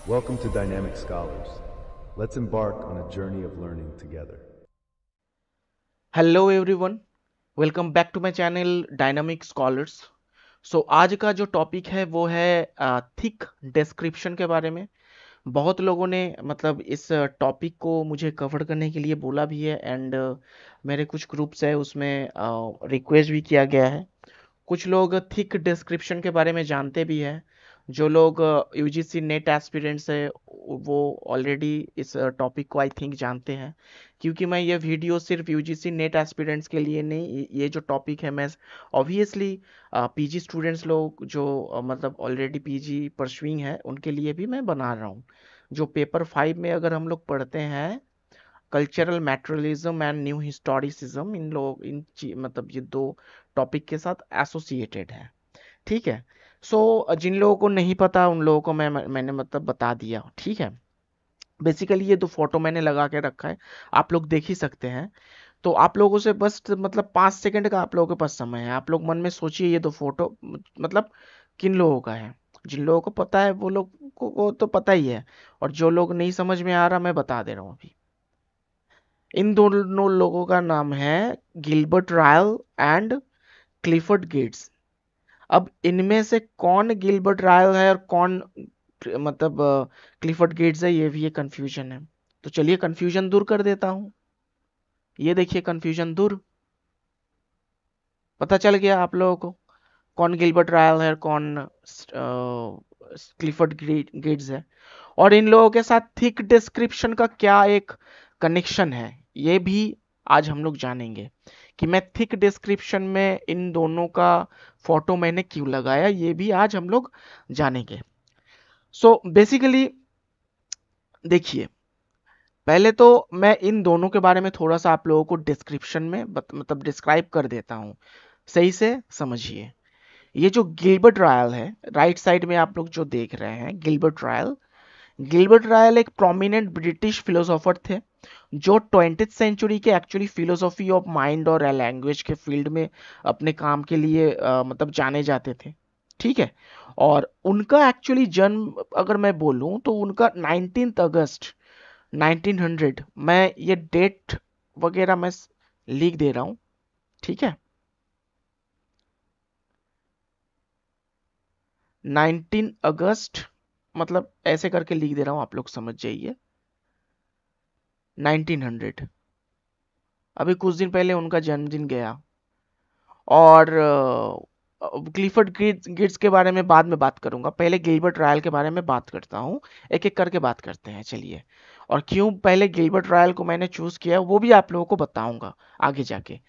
Welcome to Dynamic Scholars. Let's embark on a journey of learning together. Hello everyone, welcome back to my channel dynamic scholars. So आज का जो topic है वो है thick description के बारे में। बहुत लोगों ने मतलब इस टॉपिक को मुझे कवर करने के लिए बोला भी है एंड मेरे कुछ ग्रुप्स है उसमें रिक्वेस्ट भी किया गया है। कुछ लोग थिक डिस्क्रिप्शन के बारे में जानते भी हैं। जो लोग यूजीसी नेट एस्पिरेंट्स है वो ऑलरेडी इस टॉपिक को आई थिंक जानते हैं, क्योंकि मैं ये वीडियो सिर्फ यूजीसी नेट एस्पिरेंट्स के लिए नहीं, ये जो टॉपिक है मैं ऑब्वियसली पीजी स्टूडेंट्स लोग जो मतलब ऑलरेडी पीजी परसुइंग है उनके लिए भी मैं बना रहा हूँ। जो पेपर 5 में अगर हम लोग पढ़ते हैं cultural materialism and new historicism, इन लोग मतलब ये दो टॉपिक के साथ एसोसिएटेड है। ठीक है। जिन लोगों को नहीं पता उन लोगों को मैंने मतलब बता दिया। ठीक है। बेसिकली ये दो फोटो मैंने लगा के रखा है, आप लोग देख ही सकते हैं। तो आप लोगों से बस मतलब 5 सेकंड का आप लोगों के पास समय है। आप लोग मन में सोचिए ये दो फोटो मतलब किन लोगों का है। जिन लोगों को पता है वो लोग को तो पता ही है, और जो लोग नहीं समझ में आ रहा मैं बता दे रहा हूँ अभी। इन दोनों लोगों का नाम है Gilbert Ryle and Clifford Geertz. अब इनमें से कौन गिलबर्ट रायल है और कौन मतलब क्लिफर्ड गेट्स है, ये भी ये कंफ्यूजन है। तो चलिए कंफ्यूजन दूर कर देता हूँ। ये देखिए कंफ्यूजन दूर, पता चल गया आप लोगों को कौन गिलबर्ट रायल है और कौन क्लिफर्ड गेट्स है। और इन लोगों के साथ थिक डिस्क्रिप्शन का क्या एक कनेक्शन है ये भी आज हम लोग जानेंगे, कि मैं थिक डिस्क्रिप्शन में इन दोनों का फोटो मैंने क्यों लगाया, ये भी आज हम लोग जानेंगे। बेसिकली देखिए, पहले तो मैं इन दोनों के बारे में थोड़ा सा आप लोगों को डिस्क्रिप्शन में मतलब डिस्क्राइब कर देता हूँ, सही से समझिए। ये जो गिलबर्ट रायल है, राइट साइड में आप लोग जो देख रहे हैं गिलबर्ट रायल एक प्रोमिनेंट ब्रिटिश फिलोसोफर थे जो 20th सेंचुरी के एक्चुअली फिलोसॉफी ऑफ माइंड और लैंग्वेज के फील्ड में अपने काम के लिए मतलब जाने जाते थे। ठीक है। और उनका एक्चुअली जन्म अगर मैं बोलूं तो उनका 19 अगस्त 1900, मैं ये डेट वगैरह मैं लिख दे रहा हूं। ठीक है। 19 अगस्त, मतलब ऐसे करके लिख दे रहा हूं, आप लोग समझ जाइए। 1900, अभी कुछ दिन पहले उनका जन्मदिन गया। और क्लिफर्ड गिट्स के बारे में बाद में बात करूंगा, पहले गिलबर्ट रायल के बारे में बात करता हूँ। एक एक करके बात करते हैं चलिए। और क्यों पहले गिलबर्ट रायल को मैंने चूज किया वो भी आप लोगों को बताऊंगा आगे जाके।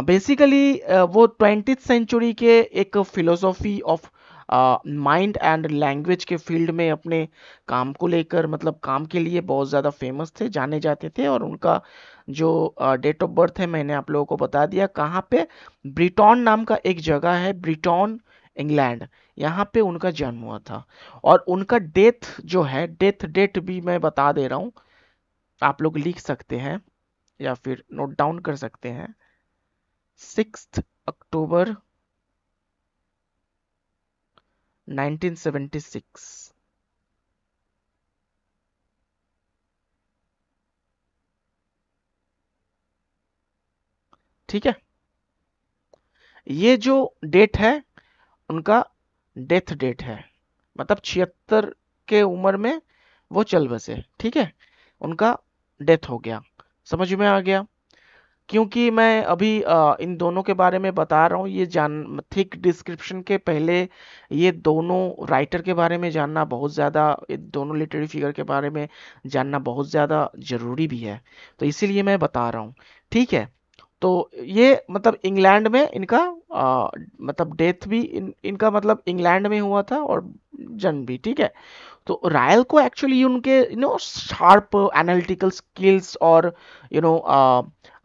बेसिकली वो 20th सेंचुरी के एक philosophy of mind and language के फील्ड में अपने काम को लेकर मतलब काम के लिए बहुत ज़्यादा फेमस थे, जाने जाते थे। और उनका जो डेट ऑफ बर्थ है मैंने आप लोगों को बता दिया कहाँ पे। ब्रिटॉन नाम का एक जगह है, ब्रिटॉन इंग्लैंड, यहाँ पे उनका जन्म हुआ था। और उनका डेथ जो है, डेथ डेट भी मैं बता दे रहा हूँ, आप लोग लिख सकते हैं या फिर नोट डाउन कर सकते हैं। 6 अक्टूबर 1976। ठीक है। ये जो डेट है उनका डेथ डेट है, मतलब 76 के उम्र में वो चल बसे। ठीक है। उनका डेथ हो गया, समझ में आ गया। क्योंकि मैं अभी इन दोनों के बारे में बता रहा हूँ, ये जान थिक डिस्क्रिप्शन के पहले ये दोनों राइटर के बारे में जानना बहुत ज़्यादा, ये दोनों लिटरेरी फिगर के बारे में जानना बहुत ज़्यादा ज़रूरी भी है, तो इसीलिए मैं बता रहा हूँ। ठीक है। तो ये मतलब इंग्लैंड में इनका मतलब डेथ भी इनका मतलब इंग्लैंड में हुआ था और जन्म भी। ठीक है। तो रायल को एक्चुअली उनके शार्प एनालिटिकल स्किल्स और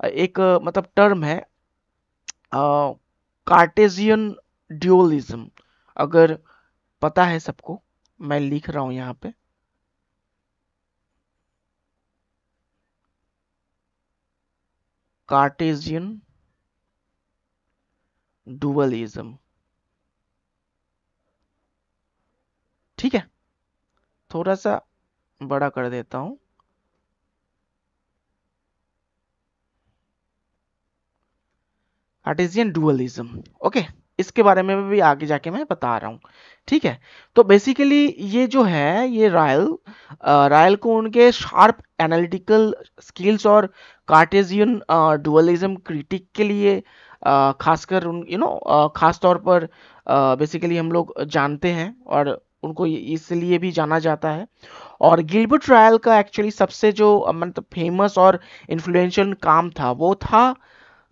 एक मतलब टर्म है कार्टेशियन ड्यूअलिज्म, अगर पता है सबको, मैं लिख रहा हूं यहाँ पे। Cartesian dualism. ठीक है। थोड़ा सा बड़ा कर देता हूं। कार्टेशियन डुअलिज्म, ओके, इसके बारे में भी आगे जाके मैं बता रहा हूँ। ठीक है, तो बेसिकली ये जो है ये रायल को उनके शार्प एनालिटिकल स्किल्स और कार्टेशियन डुअलिज्म क्रिटिक के लिए खासकर उन खास तौर पर बेसिकली हम लोग जानते हैं और उनको इसलिए भी जाना जाता है। और गिलबर्ट रायल का एक्चुअली सबसे जो मतलब फेमस और इन्फ्लुएंशियल काम था वो था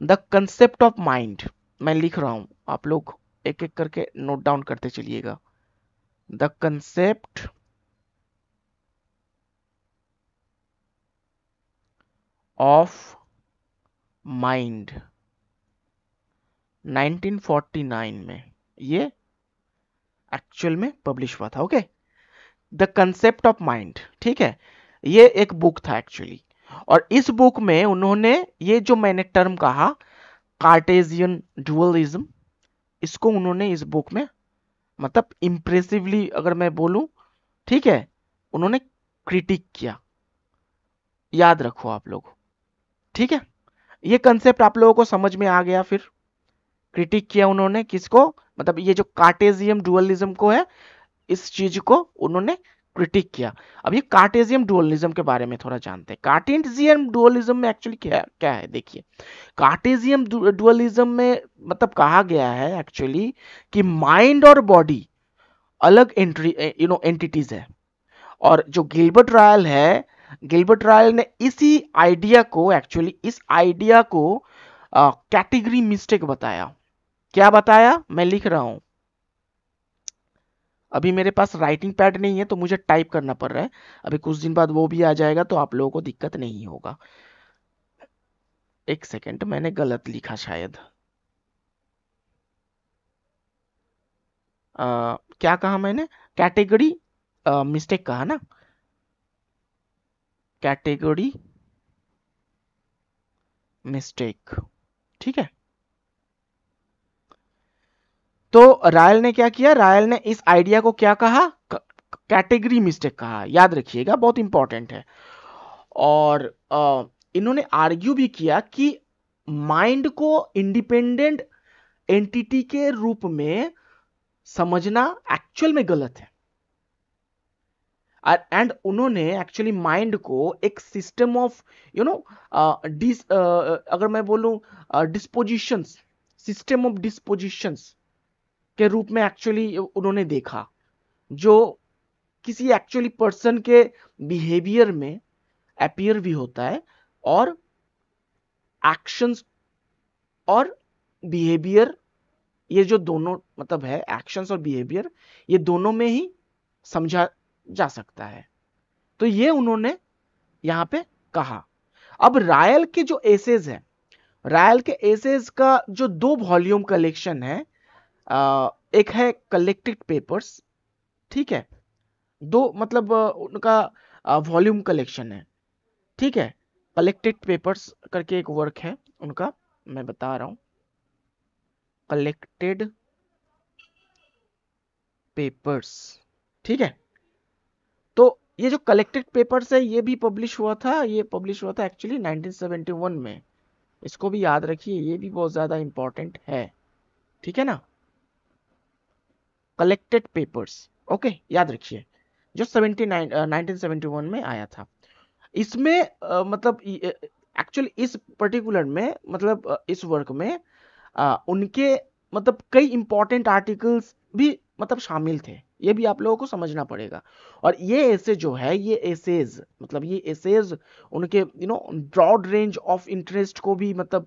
द कंसेप्ट ऑफ माइंड। मैं लिख रहा हूं, आप लोग एक एक करके नोट डाउन करते चलिएगा। द कंसेप्ट ऑफ माइंड 1949 में ये एक्चुअल में पब्लिश हुआ था। Okay, the concept of mind, ठीक है, ये एक बुक था एक्चुअली। और इस बुक में उन्होंने ये जो मैंने टर्म कहा कार्टेशियन डुअलिज्म, इसको उन्होंने इस बुक में मतलब इंप्रेसिवली अगर मैं बोलूं, ठीक है, उन्होंने क्रिटिक किया। याद रखो आप लोग, ठीक है, ये कंसेप्ट आप लोगों को समझ में आ गया। फिर क्रिटिक किया उन्होंने किसको, मतलब ये जो कार्टेशियन डुअलिज्म को है, इस चीज को उन्होंने क्रिटिक किया। अब ये कार्टेशियन डुअलिज्म के बारे में थोड़ा जानते हैं। कार्टेशियन डुअलिज्म में एक्चुअली क्या क्या है, देखिए। कार्टेशियन डुअलिज्म में मतलब कहा गया है एक्चुअली कि माइंड और बॉडी अलग एंटिटीज है। और जो गिलबर्ट रायल है, गिलबर्ट रायल ने इसी आइडिया को एक्चुअली इस आइडिया को कैटेगरी मिस्टेक बताया। क्या बताया, मैं लिख रहा हूं, अभी मेरे पास राइटिंग पैड नहीं है तो मुझे टाइप करना पड़ रहा है। अभी कुछ दिन बाद वो भी आ जाएगा तो आप लोगों को दिक्कत नहीं होगा। एक सेकेंड, मैंने गलत लिखा शायद। क्या कहा मैंने, कैटेगरी मिस्टेक कहा ना, कैटेगरी मिस्टेक, ठीक है। तो रायल ने क्या किया, रायल ने इस आइडिया को क्या कहा, कैटेगरी मिस्टेक कहा। याद रखिएगा, बहुत इंपॉर्टेंट है। और इन्होंने आर्ग्यू भी किया कि माइंड को इंडिपेंडेंट एंटिटी के रूप में समझना एक्चुअल में गलत है। एंड उन्होंने एक्चुअली माइंड को एक सिस्टम ऑफ अगर मैं बोलूं डिस्पोजिशंस, सिस्टम ऑफ डिस्पोजिशंस के रूप में एक्चुअली उन्होंने देखा, जो किसी एक्चुअली पर्सन के बिहेवियर में अपीयर भी होता है और एक्शंस और बिहेवियर, ये जो दोनों मतलब है एक्शंस और बिहेवियर, ये दोनों में ही समझा जा सकता है। तो ये उन्होंने यहां पे कहा। अब रायल के जो एसेज है, रायल के एसेज का जो 2 वॉल्यूम कलेक्शन है, एक है कलेक्टेड पेपर्स, ठीक है, 2 मतलब उनका वॉल्यूम कलेक्शन है, ठीक है। कलेक्टेड पेपर्स करके एक वर्क है उनका, मैं बता रहा हूं, कलेक्टेड पेपर्स, ठीक है। तो ये जो कलेक्टेड पेपर्स है ये भी पब्लिश हुआ था, ये पब्लिश हुआ था एक्चुअली 1971 में। इसको भी याद रखिए, ये भी बहुत ज्यादा इंपॉर्टेंट है, ठीक है ना। कलेक्टेड पेपर्स, ओके, याद रखिए, जो 1971 में आया था। इसमें मतलब एक्चुअली इस पर्टिकुलर में मतलब इस वर्क में उनके मतलब कई इंपॉर्टेंट आर्टिकल्स भी मतलब शामिल थे। ये भी आप लोगों को समझना पड़ेगा। और ये ऐसे जो है, ये एसेज मतलब ये एसेज उनके ब्रॉड रेंज ऑफ इंटरेस्ट को भी मतलब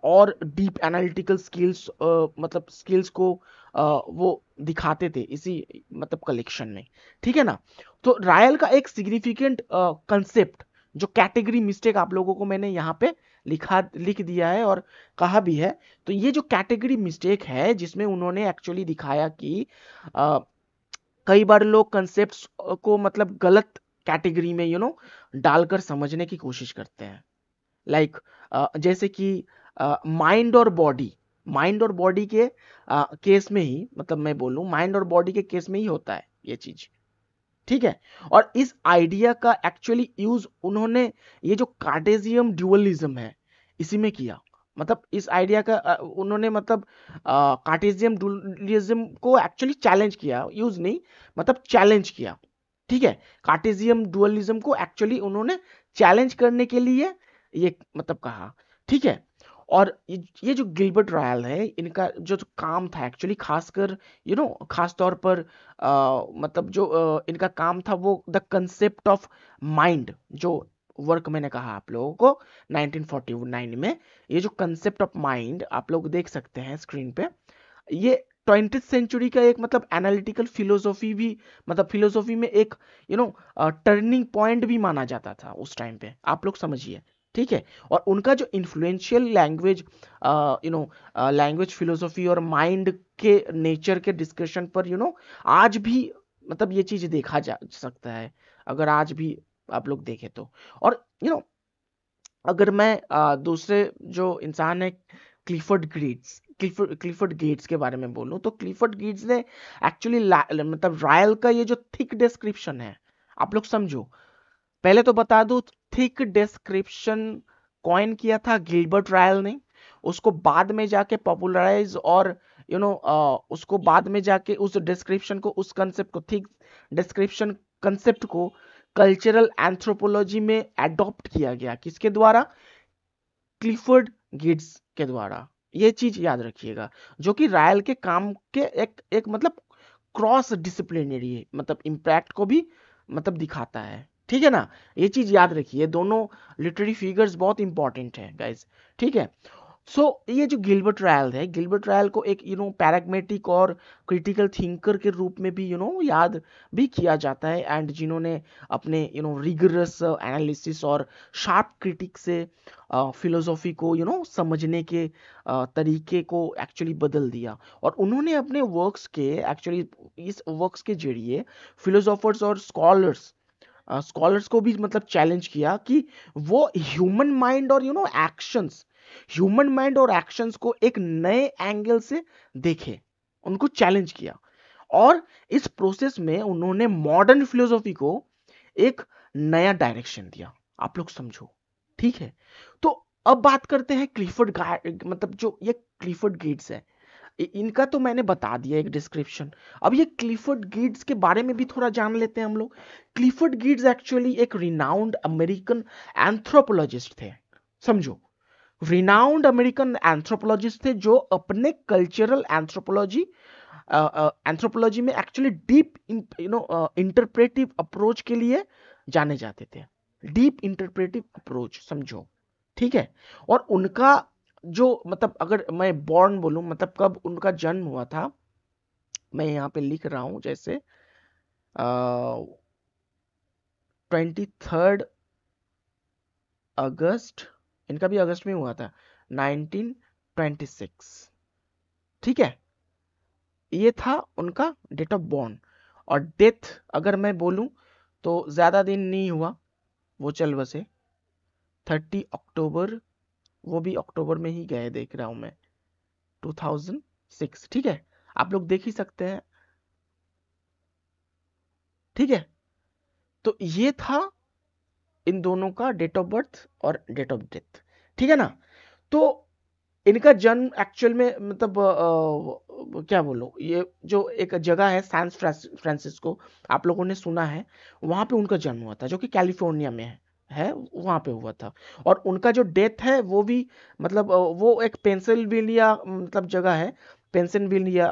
और डीप एनालिटिकल स्किल्स मतलब स्किल्स को वो दिखाते थे इसी मतलब कलेक्शन में, ठीक है ना। तो रायल का एक सिग्निफिकेंट कंसेप्ट जो कैटेगरी मिस्टेक आप लोगों को मैंने यहाँ पे लिख दिया है और कहा भी है। तो ये जो कैटेगरी मिस्टेक है जिसमें उन्होंने एक्चुअली दिखाया कि कई बार लोग कंसेप्ट्स को मतलब गलत कैटेगरी में डालकर समझने की कोशिश करते हैं। लाइक जैसे कि माइंड और बॉडी के केस में ही, मतलब मैं बोलूं माइंड और बॉडी के केस में ही होता है ये चीज, ठीक है। और इस आइडिया का एक्चुअली यूज उन्होंने ये जो कार्टेशियन ड्यूअलिज्म है इसी में किया। मतलब इस आइडिया का उन्होंने मतलब कार्टेशियन ड्यूअलिज्म को एक्चुअली चैलेंज किया, यूज नहीं मतलब चैलेंज किया। ठीक है, कार्टेशियन डुअलिज्म को एक्चुअली उन्होंने चैलेंज करने के लिए ये मतलब कहा। ठीक है। और ये जो गिलबर्ट रायल है, इनका जो काम था एक्चुअली, खासकर खास तौर पर मतलब जो इनका काम था वो द कंसेप्ट ऑफ माइंड, जो वर्क मैंने कहा आप लोगों को 1949 में, ये जो कंसेप्ट ऑफ माइंड आप लोग देख सकते हैं स्क्रीन पे, ये 20th सेंचुरी का एक मतलब एनालिटिकल फिलोसॉफी भी, मतलब फिलोसॉफी में एक टर्निंग पॉइंट भी माना जाता था उस टाइम पे, आप लोग समझिए। ठीक है। और उनका जो इन्फ्लुएंशियल लैंग्वेज लैंग्वेज फिलोसॉफी और माइंड के नेचर के डिस्कशन पर आज भी मतलब ये चीज देखा जा सकता है, अगर आज भी आप लोग देखें तो। और अगर मैं दूसरे जो इंसान है क्लिफर्ड गेट्स के बारे में बोलूं, तो क्लिफर्ड गेट्स ने एक्चुअली मतलब रायल का ये जो थिक डिस्क्रिप्शन है, आप लोग समझो। पहले तो बता दूं, थिक डिस्क्रिप्शन कॉइन किया था गिलबर्ट रायल ने, उसको बाद में जाके पॉपुलराइज और उसको बाद में जाके उस डिस्क्रिप्शन को, उस कंसेप्ट को, थिक डिस्क्रिप्शन कंसेप्ट को कल्चरल एंथ्रोपोलॉजी में एडॉप्ट किया गया। किसके द्वारा? क्लिफर्ड गेट्स के द्वारा। ये चीज याद रखिएगा, जो कि रायल के काम के एक मतलब क्रॉस डिसिप्लिनरी मतलब इम्पैक्ट को भी मतलब दिखाता है। ठीक है ना, ये चीज याद रखिए, दोनों लिटरेरी फिगर्स बहुत इंपॉर्टेंट है गाइस। ठीक है। सो ये जो गिलबर्ट रायल है, गिलबर्ट रायल को एक पैराग्मेटिक और क्रिटिकल थिंकर के रूप में भी याद भी किया जाता है, एंड जिन्होंने अपने रिगरस एनालिसिस और शार्प क्रिटिक से फिलोसॉफी को समझने के तरीके को एक्चुअली बदल दिया। और उन्होंने अपने वर्क्स के एक्चुअली, इस वर्क्स के जरिए फिलोसोफर्स और स्कॉलर्स को भी मतलब चैलेंज किया कि वो ह्यूमन माइंड और एक्शंस को एक नए एंगल से देखे, उनको चैलेंज किया। और इस प्रोसेस में उन्होंने मॉडर्न फिलोसॉफी को एक नया डायरेक्शन दिया, आप लोग समझो। ठीक है। तो अब बात करते हैं मतलब जो ये क्लिफर्ड गेट्स है, इनका तो मैंने बता दिया एक डिस्क्रिप्शन। अब ये क्लिफर्ड गेट्स के बारे में भी थोड़ा जान लेते हैं हम लोग। क्लिफर्ड गेट्स एक्चुअली एक रिनाउंड अमेरिकन एंथ्रोपोलॉजिस्ट थे, समझो। रिनाउंड अमेरिकन एंथ्रोपोलॉजिस्ट थे जो अपने कल्चरल एंथ्रोपोलॉजी में एक्चुअली डीप इंटरप्रेटिव अप्रोच के लिए जाने जाते थे। डीप इंटरप्रेटिव अप्रोच, समझो। ठीक है। और उनका जो मतलब, अगर मैं बॉर्न बोलूं मतलब कब उनका जन्म हुआ था, मैं यहाँ पे लिख रहा हूं, जैसे 23 अगस्त, इनका भी अगस्त में हुआ था, 1926। ठीक है, ये था उनका डेट ऑफ बॉर्न। और डेथ अगर मैं बोलूं तो ज्यादा दिन नहीं हुआ, वो चल बसे 30 अक्टूबर, वो भी अक्टूबर में ही गए, देख रहा हूं मैं, 2006। ठीक है, आप लोग देख ही सकते हैं। ठीक है, तो ये था इन दोनों का डेट ऑफ बर्थ और डेट ऑफ डेथ। ठीक है ना। तो इनका जन्म एक्चुअल में मतलब क्या बोलो, ये जो एक जगह है सैन फ्रांसिस्को, आप लोगों ने सुना है, वहां पे उनका जन्म हुआ था, जो कि कैलिफोर्निया में है, वहां पे हुआ था। और उनका जो डेथ है वो भी मतलब वो एक पेंसिल्वेनिया मतलब जगह है, पेंसिल्वेनिया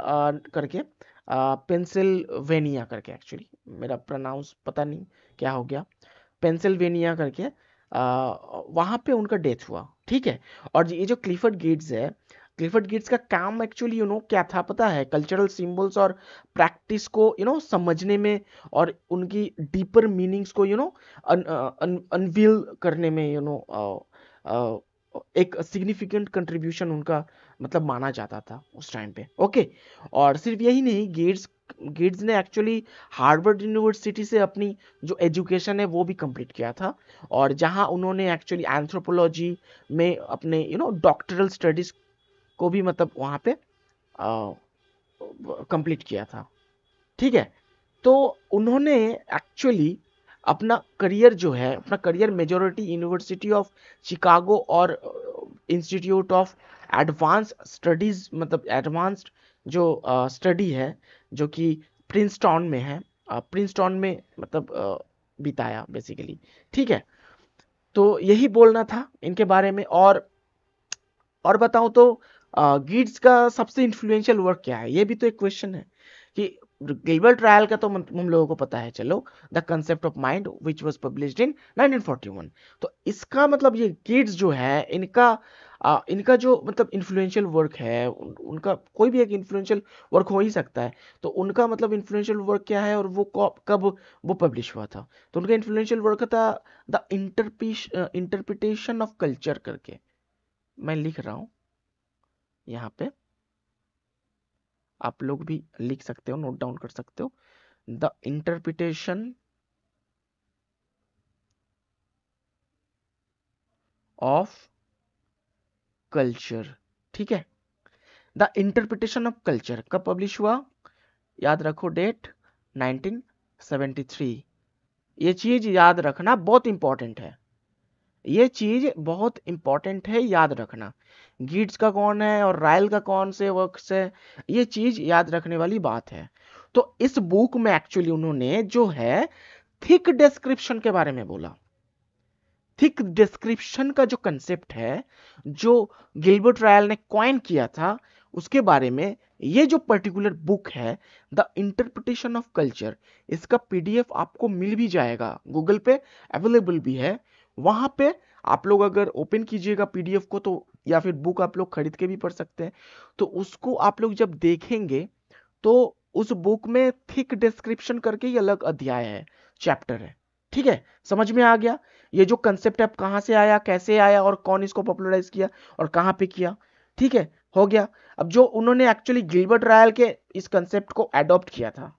करके, पेंसिल्वेनिया करके, एक्चुअली मेरा प्रोनाउंस पता नहीं क्या हो गया, पेंसिल्वेनिया करके वहां पे उनका डेथ हुआ। ठीक है। और ये जो क्लिफर्ड गेट्स है, क्लिफर्ड गेट्स का काम एक्चुअली क्या था पता है? कल्चरल सिंबल्स और प्रैक्टिस को समझने में, और उनकी डीपर मीनिंग्स को अनवील करने में एक सिग्निफिकेंट कंट्रीब्यूशन उनका मतलब माना जाता था उस टाइम पे। ओके। और सिर्फ यही नहीं, गेट्स ने एक्चुअली हार्वर्ड यूनिवर्सिटी से अपनी जो एजुकेशन है वो भी कंप्लीट किया था, और जहां उन्होंने एक्चुअली एंथ्रोपोलॉजी में अपने डॉक्टरल स्टडीज को भी मतलब वहां पे कंप्लीट किया था। ठीक है। तो उन्होंने एक्चुअली अपना करियर जो है, अपना career majority university of Chicago और इंस्टीट्यूट ऑफ एडवांस स्टडीज, मतलब एडवांस्ड जो स्टडी है जो कि प्रिंसटन में है, प्रिंसटन में मतलब बिताया बेसिकली। ठीक है, तो यही बोलना था इनके बारे में। और बताऊं तो गिट्स का सबसे इन्फ्लुएंशियल वर्क क्या है, ये भी तो एक क्वेश्चन है कि गिलबर्ट ट्रायल का तो हम लोगों को पता है, चलो, the concept of mind which was published in 1941। तो इसका मतलब ये गिट्स जो है, इनका जो मतलब इन्फ्लुएंशियल वर्क है, उनका कोई भी एक इन्फ्लुएंशियल वर्क हो ही सकता है। तो उनका मतलब इन्फ्लुएंशियल वर्क क्या है और वो कब वो पब्लिश हुआ था? तो उनका इन्फ्लुएंशियल वर्क था द इंटरप्रिटेशन ऑफ कल्चर करके, मैं लिख रहा हूं यहाँ पे, आप लोग भी लिख सकते हो, नोट डाउन कर सकते हो। The interpretation of culture. ठीक है, द इंटरप्रिटेशन ऑफ कल्चर कब पब्लिश हुआ? याद रखो डेट, 1973। ये चीज याद रखना बहुत इंपॉर्टेंट है, ये चीज बहुत इंपॉर्टेंट है, याद रखना। गिट्स का कौन है और रायल का कौन से वर्क्स है, ये चीज याद रखने वाली बात है। तो इस बुक में एक्चुअली उन्होंने जो है थिक डिस्क्रिप्शन के बारे में बोला। थिक डिस्क्रिप्शन का जो कंसेप्ट है, जो गिलबर्ट रायल ने कॉइन किया था, उसके बारे में ये जो पर्टिकुलर बुक है द इंटरप्रिटेशन ऑफ कल्चर, इसका पीडीएफ आपको मिल भी जाएगा, गूगल पे अवेलेबल भी है। वहां पे आप लोग अगर ओपन कीजिएगा पीडीएफ को तो, या फिर बुक आप लोग खरीद के भी पढ़ सकते हैं। तो उसको आप लोग जब देखेंगे तो उस बुक में थिक डिस्क्रिप्शन करके ही अलग अध्याय है, चैप्टर है। ठीक है, समझ में आ गया ये जो कंसेप्ट है कहां से आया, कैसे आया और कौन इसको पॉपुलराइज किया और कहां पे किया? ठीक है, हो गया। अब जो उन्होंने एक्चुअली गिलबर्ट रायल के इस कंसेप्ट को अडॉप्ट किया था,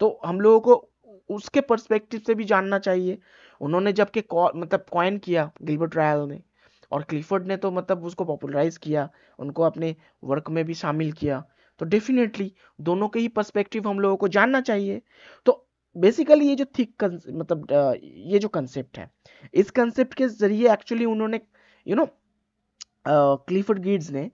तो हम लोगों को उसके पर्सपेक्टिव से भी जानना चाहिए। उन्होंने जबकि मतलब कॉइन किया गिलबर्ट रायल ने, और क्लिफर्ड ने तो मतलब उसको पॉपुलराइज किया, उनको अपने वर्क में भी शामिल किया। तो डेफिनेटली दोनों के ही पर्सपेक्टिव हम लोगों को जानना चाहिए। तो बेसिकली ये जो थिक मतलब ये जो कंसेप्ट है, इस कंसेप्ट के जरिए एक्चुअली उन्होंने यू नो क्लिफर्ड गिड्स ने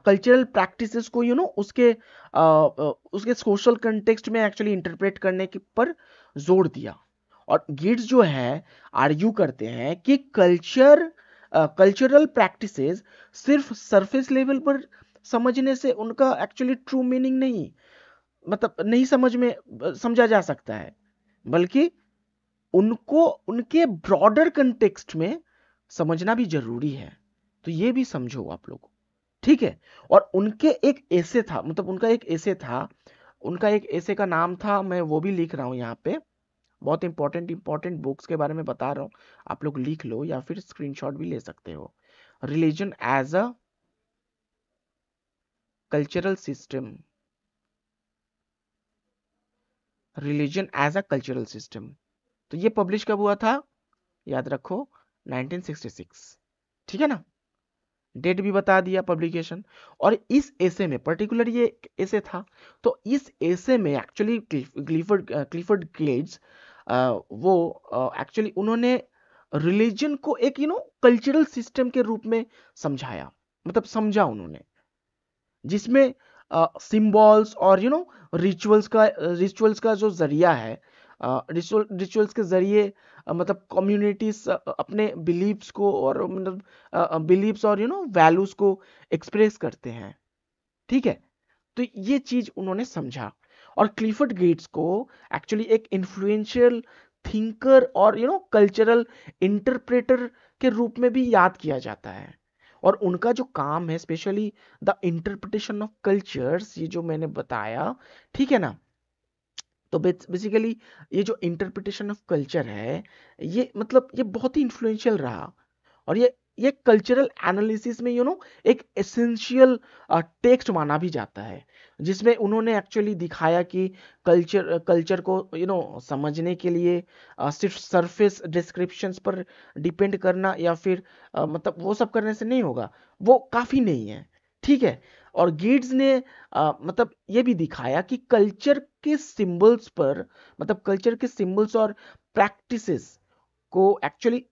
कल्चरल प्रैक्टिसेस को उसके सोशल कंटेक्स्ट में एक्चुअली इंटरप्रेट करने के पर जोर दिया। और गिड्स जो है आर्ग्यू करते हैं कि कल्चरल प्रैक्टिसेस सिर्फ सरफेस लेवल पर समझने से उनका एक्चुअली ट्रू मीनिंग नहीं, मतलब नहीं समझा जा सकता है, बल्कि उनको उनके ब्रॉडर कंटेक्स्ट में समझना भी जरूरी है। तो ये भी समझो आप लोग, ठीक है। और उनके एक ऐसे था, मतलब उनका एक ऐसे था, उनका एक ऐसे का नाम था, मैं वो भी लिख रहा हूं यहाँ पे, बहुत इंपॉर्टेंट इंपॉर्टेंट बुक्स के बारे में बता रहा हूं, आप लोग लिख लो या फिर स्क्रीनशॉट भी ले सकते हो। Religion as a cultural system, religion as a cultural system. तो ये पब्लिश कब हुआ था? याद रखो 1966। ठीक है ना, डेट भी बता दिया, पब्लिकेशन। और इस एसे में पर्टिकुलर ये एसे था, तो इस एसे में एक्चुअली क्लिफर्ड गेट्स वो एक्चुअली उन्होंने रिलीजन को एक कल्चरल सिस्टम के रूप में समझाया, मतलब समझा उन्होंने, जिसमें सिंबल्स और रिचुअल्स का जो जरिया है, रिचुअल्स के जरिए मतलब कम्युनिटीज अपने बिलीव्स को और मतलब बिलीव्स और वैल्यूज को एक्सप्रेस करते हैं। ठीक है, तो ये चीज उन्होंने समझा। और क्लिफर्ड गेट्स को एक्चुअली एक इन्फ्लुएंशियल थिंकर और कल्चरल इंटरप्रेटर के रूप में भी याद किया जाता है। और उनका जो काम है specially the interpretation of cultures, ये जो मैंने बताया, ठीक है ना, तो बेसिकली ये जो इंटरप्रिटेशन ऑफ कल्चर है, ये मतलब ये बहुत ही इन्फ्लुएंशियल रहा। और ये कल्चरल एनालिसिस में एक एसेंशियल टेक्स्ट माना भी जाता है, जिसमें उन्होंने एक्चुअली दिखाया कि कल्चर को समझने के लिए सिर्फ सरफेस डिस्क्रिप्शंस पर डिपेंड करना या फिर मतलब वो सब करने से नहीं होगा, वो काफी नहीं है। ठीक है, और गिड्स ने मतलब ये भी दिखाया कि कल्चर के सिंबल्स पर, मतलब कल्चर के सिंबल्स और प्रैक्टिसेस को एक्चुअली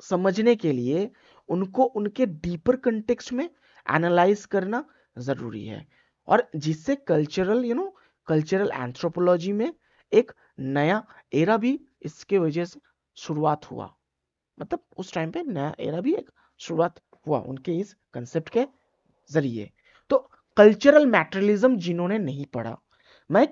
समझने के लिए उनको उनके डीपर कंटेक्स्ट में एनालाइज करना जरूरी है, और जिससे कल्चरल एंथ्रोपोलॉजी में एक नया एरा भी इसके वजह से शुरुआत हुआ। मतलब उस टाइम पे नया एरा भी एक शुरुआत हुआ उनके इस कंसेप्ट के जरिए। तो कल्चरल मैटेरियलिज्म जिन्होंने नहीं पढ़ा, मैं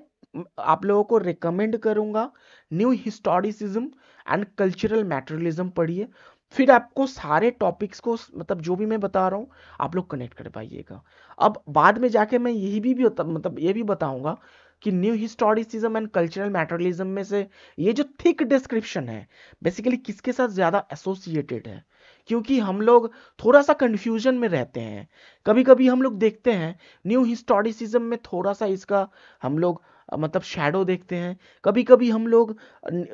आप लोगों को रिकमेंड करूंगा new historicism and cultural materialism पढ़िए, फिर आपको सारे टॉपिक्स को, मतलब जो भी मैं बता रहा हूं, आप लोग कनेक्ट कर पाइएगा। अब बाद में जाके मैं यही भी मतलब ये भी बताऊंगा कि new historicism and cultural materialism में से ये जो थिक डिस्क्रिप्शन है बेसिकली किसके साथ ज्यादा एसोसिएटेड है, क्योंकि हम लोग थोड़ा सा कंफ्यूजन में रहते हैं। कभी कभी हम लोग देखते हैं न्यू हिस्टोरिसिज्म में थोड़ा सा इसका हम लोग मतलब शैडो देखते हैं, कभी कभी हम लोग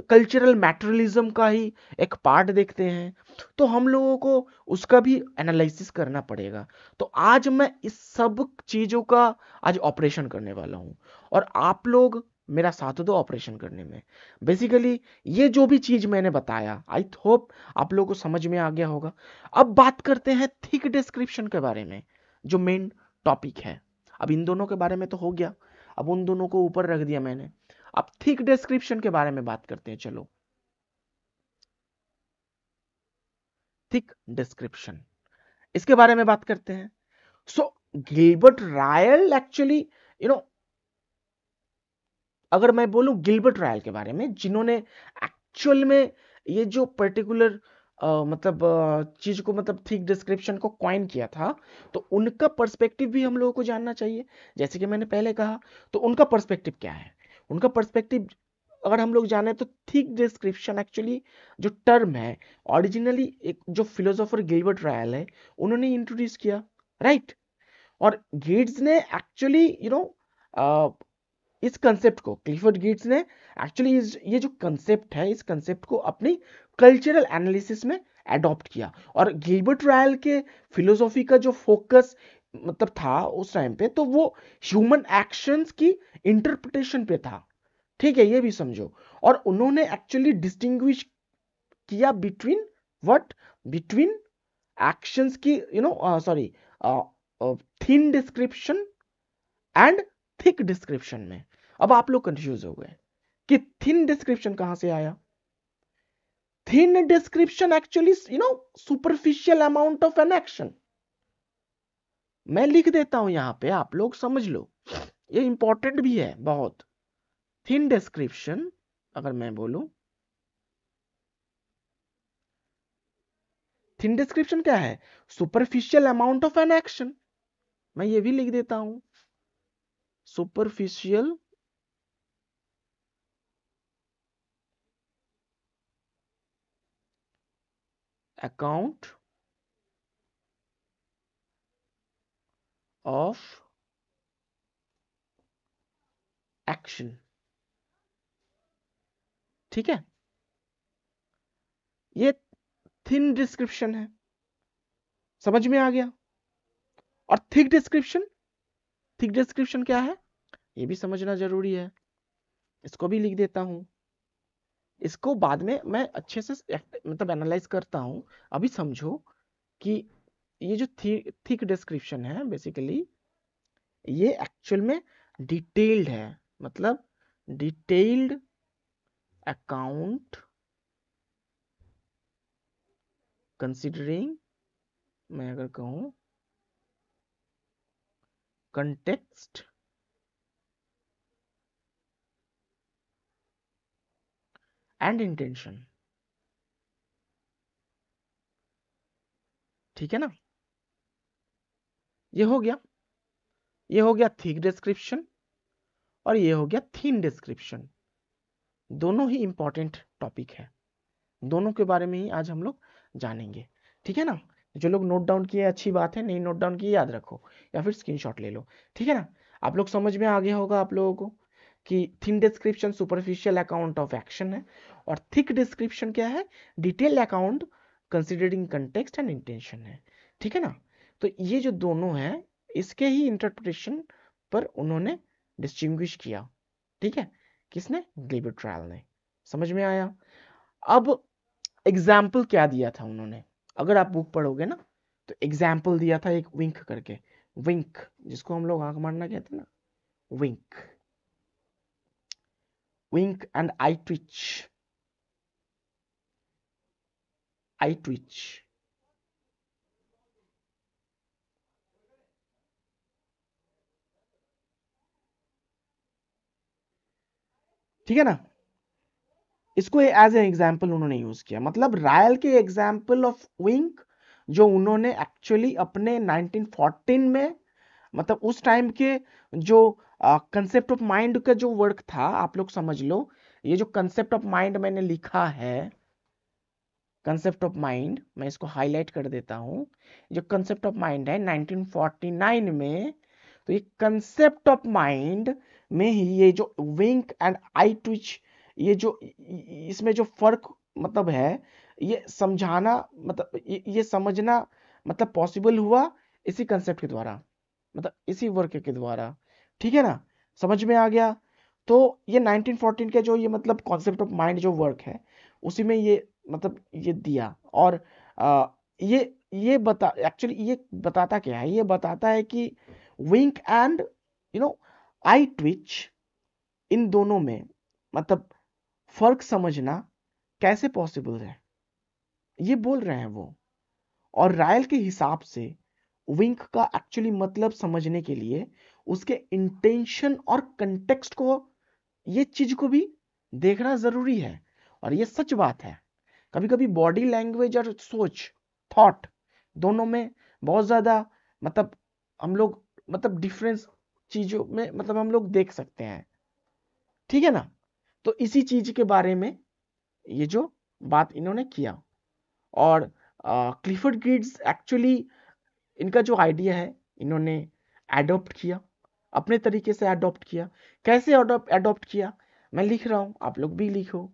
कल्चरल मैटेरियलिज्म का ही एक पार्ट देखते हैं, तो हम लोगों को उसका भी एनालिसिस करना पड़ेगा। तो आज मैं इस सब चीजों का आज ऑपरेशन करने वाला हूं, और आप लोग मेरा साथ दो ऑपरेशन करने में। बेसिकली ये जो भी चीज मैंने बताया आई होप आप लोगों को समझ में आ गया होगा। अब बात करते हैं थिक डिस्क्रिप्शन के बारे में, जो मेन टॉपिक है। अब इन दोनों के बारे में तो हो गया, अब उन दोनों को ऊपर रख दिया मैंने। अब थिक डिस्क्रिप्शन के बारे में बात करते हैं, चलो। थिक डिस्क्रिप्शन, इसके बारे में बात करते हैं। So Gilbert Ryle actually, you know अगर मैं बोलूं गिलबर्ट रायल के बारे में, जिन्होंने एक्चुअल में ये जो पर्टिकुलर मतलब चीज को, मतलब थिक डिस्क्रिप्शन को कॉइन किया था, तो उनका पर्सपेक्टिव भी हम लोगों को जानना चाहिए। जैसे कि मैंने पहले कहा, तो उनका पर्सपेक्टिव क्या है, उनका पर्सपेक्टिव अगर हम लोग जाने तो थिक डिस्क्रिप्शन एक्चुअली जो टर्म है, ओरिजिनली एक जो फिलोसोफर गिलबर्ट रायल है उन्होंने इंट्रोड्यूस किया, राइट। और गेट्स ने एक्चुअली इस कंसेप्ट को, क्लिफर्ड गेट्स ने एक्चुअली ये जो कंसेप्ट है, इस कंसेप्ट को अपनी कल्चरल एनालिसिस में अडॉप्ट किया। और गिलबर्ट रायल के फिलोसॉफी का जो फोकस मतलब था उस टाइम पे, तो वो ह्यूमन एक्शंस की इंटरप्रिटेशन पे था, ठीक है, ये भी समझो। और उन्होंने एक्चुअली डिस्टिंग्विश किया बिटवीन व्हाट, बिटवीन एक्शंस की, sorry, thin description and thick description में। अब आप लोग कंफ्यूज हो गए कि थिन डिस्क्रिप्शन कहां से आया। Thin description actually superficial amount of an action. मैं लिख देता हूं यहां पे, आप लोग समझ लो, ये इंपॉर्टेंट भी है बहुत। थिन डिस्क्रिप्शन अगर मैं बोलूं, थिन डिस्क्रिप्शन क्या है, superficial amount of an action. मैं ये भी लिख देता हूं, सुपरफिशियल अकाउंट ऑफ एक्शन, ठीक है, ये थिन डिस्क्रिप्शन है, समझ में आ गया। और थिक डिस्क्रिप्शन, थिक डिस्क्रिप्शन क्या है ये भी समझना जरूरी है, इसको भी लिख देता हूं। इसको बाद में मैं अच्छे से मतलब एनालाइज करता हूं, अभी समझो कि ये जो थिक डिस्क्रिप्शन है बेसिकली ये एक्चुअल में डिटेल्ड है, मतलब डिटेल्ड अकाउंट कंसिडरिंग, मैं अगर कहूं कंटेक्स्ट एंड इंटेंशन, ठीक है ना। ये हो गया, ये हो गया थिक डिस्क्रिप्शन, और ये हो गया थिन डिस्क्रिप्शन। दोनों ही इंपॉर्टेंट टॉपिक है, दोनों के बारे में ही आज हम लोग जानेंगे, ठीक है ना। जो लोग नोट डाउन किए अच्छी बात है, नहीं नोट डाउन किए याद रखो या फिर स्क्रीनशॉट ले लो, ठीक है ना। आप लोग समझ में आ गया होगा आप लोगों को कि thin description superficial account of action है, और थिक डिस्क्रिप्शन क्या है, detail account considering context and intention है, ठीक है ना। तो ये जो दोनों है इसके ही इंटरप्रिटेशन पर उन्होंने डिस्टिंग्विश किया। ठीक है, किसने? गिलबर्ट रायल ने। समझ में आया? अब एग्जाम्पल क्या दिया था उन्होंने, अगर आप बुक पढ़ोगे ना तो एग्जाम्पल दिया था एक विंक करके। विंक जिसको हम लोग आंख मारना कहते हैं ना, wink, wink and I twitch, I twitch. ठीक है ना, इसको एज ए एग्जाम्पल उन्होंने यूज किया। मतलब रायल के एग्जाम्पल ऑफ विंक जो उन्होंने एक्चुअली अपने 1914 में, मतलब उस टाइम के जो कंसेप्ट ऑफ माइंड का जो वर्क था, आप लोग समझ लो, ये जो कंसेप्ट ऑफ माइंड मैंने लिखा है, कंसेप्ट ऑफ माइंड, मैं इसको हाईलाइट कर देता हूं, जो कंसेप्ट ऑफ माइंड है 1949 में, तो ये कंसेप्ट ऑफ माइंड में ही ये जो विंक एंड आई ट्विच, ये जो इसमें जो फर्क मतलब है, ये समझाना, मतलब ये समझना मतलब पॉसिबल हुआ इसी कंसेप्ट के द्वारा, मतलब इसी वर्क के द्वारा। ठीक है ना, समझ में आ गया? तो ये 1914 के जो ये मतलब कॉन्सेप्ट ऑफ माइंड जो वर्क है, उसी में ये मतलब ये दिया। और ये बता एक्चुअली ये बताता क्या है, ये बताता है कि विंक एंड आई ट्विच, इन दोनों में मतलब फर्क समझना कैसे पॉसिबल है, ये बोल रहे हैं वो। और रायल के हिसाब से विंक का एक्चुअली मतलब समझने के लिए उसके इंटेंशन और कंटेक्स्ट को, ये चीज को भी देखना जरूरी है। और ये सच बात है, कभी कभी बॉडी लैंग्वेज और सोच, थॉट, दोनों में बहुत ज्यादा मतलब हम लोग मतलब डिफरेंस चीजों में मतलब हम लोग देख सकते हैं। ठीक है ना, तो इसी चीज के बारे में ये जो बात इन्होंने किया। और क्लिफर्ड गिड्स एक्चुअली इनका जो आइडिया है इन्होंने एडॉप्ट किया, अपने तरीके से एडॉप्ट किया। कैसे एडॉप्ट किया, मैं लिख रहा हूं, आप लोग भी लिखो।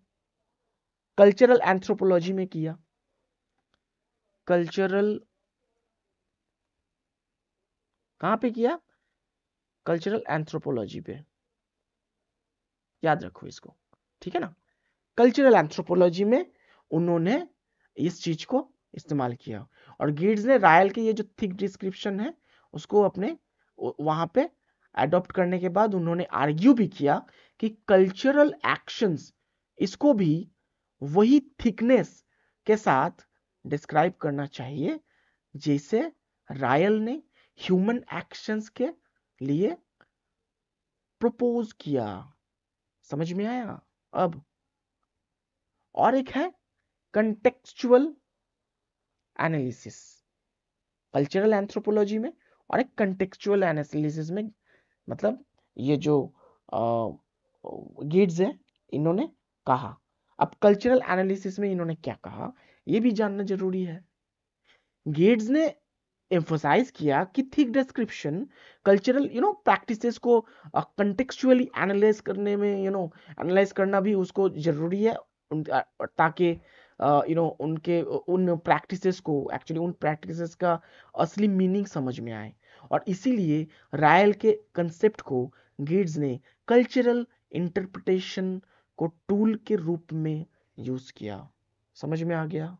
कल्चरल एंथ्रोपोलॉजी में किया, कल्चरल, कहां पे किया? कल्चरल एंथ्रोपोलॉजी पे, याद रखो इसको। ठीक है ना, कल्चरल एंथ्रोपोलॉजी में उन्होंने इस चीज को इस्तेमाल किया। और गिड्स ने रायल के ये जो थिक डिस्क्रिप्शन है उसको अपने वहां पे अडॉप्ट करने के बाद उन्होंने आर्ग्यू भी किया कि कल्चरल एक्शंस इसको भी वही थिकनेस के साथ डिस्क्राइब करना चाहिए जैसे रायल ने ह्यूमन एक्शंस के लिए प्रपोज किया। समझ में आया? अब और एक है कंटेक्चुअल एनालिसिस, कल्चरल एंथ्रोपोलॉजी में, और एक कंटेक्चुअल एनालिसिस में। मतलब ये जो गिड्स है इन्होंने कहा। अब कल्चरल एनालिसिस में इन्होंने क्या कहा ये भी जानना जरूरी है। गिड्स ने एम्फोसाइज किया कि थिक डिस्क्रिप्शन कल्चरल प्रैक्टिसेस को कंटेक्चुअली एनालाइज करने में एनालाइज करना भी उसको जरूरी है, ताकि उनके उन प्रैक्टिसेस को एक्चुअली उन प्रैक्टिसेस का असली मीनिंग समझ में आए। और इसीलिए रायल के कंसेप्ट को गिड्स ने कल्चरल इंटरप्रिटेशन को टूल के रूप में यूज किया। समझ में आ गया?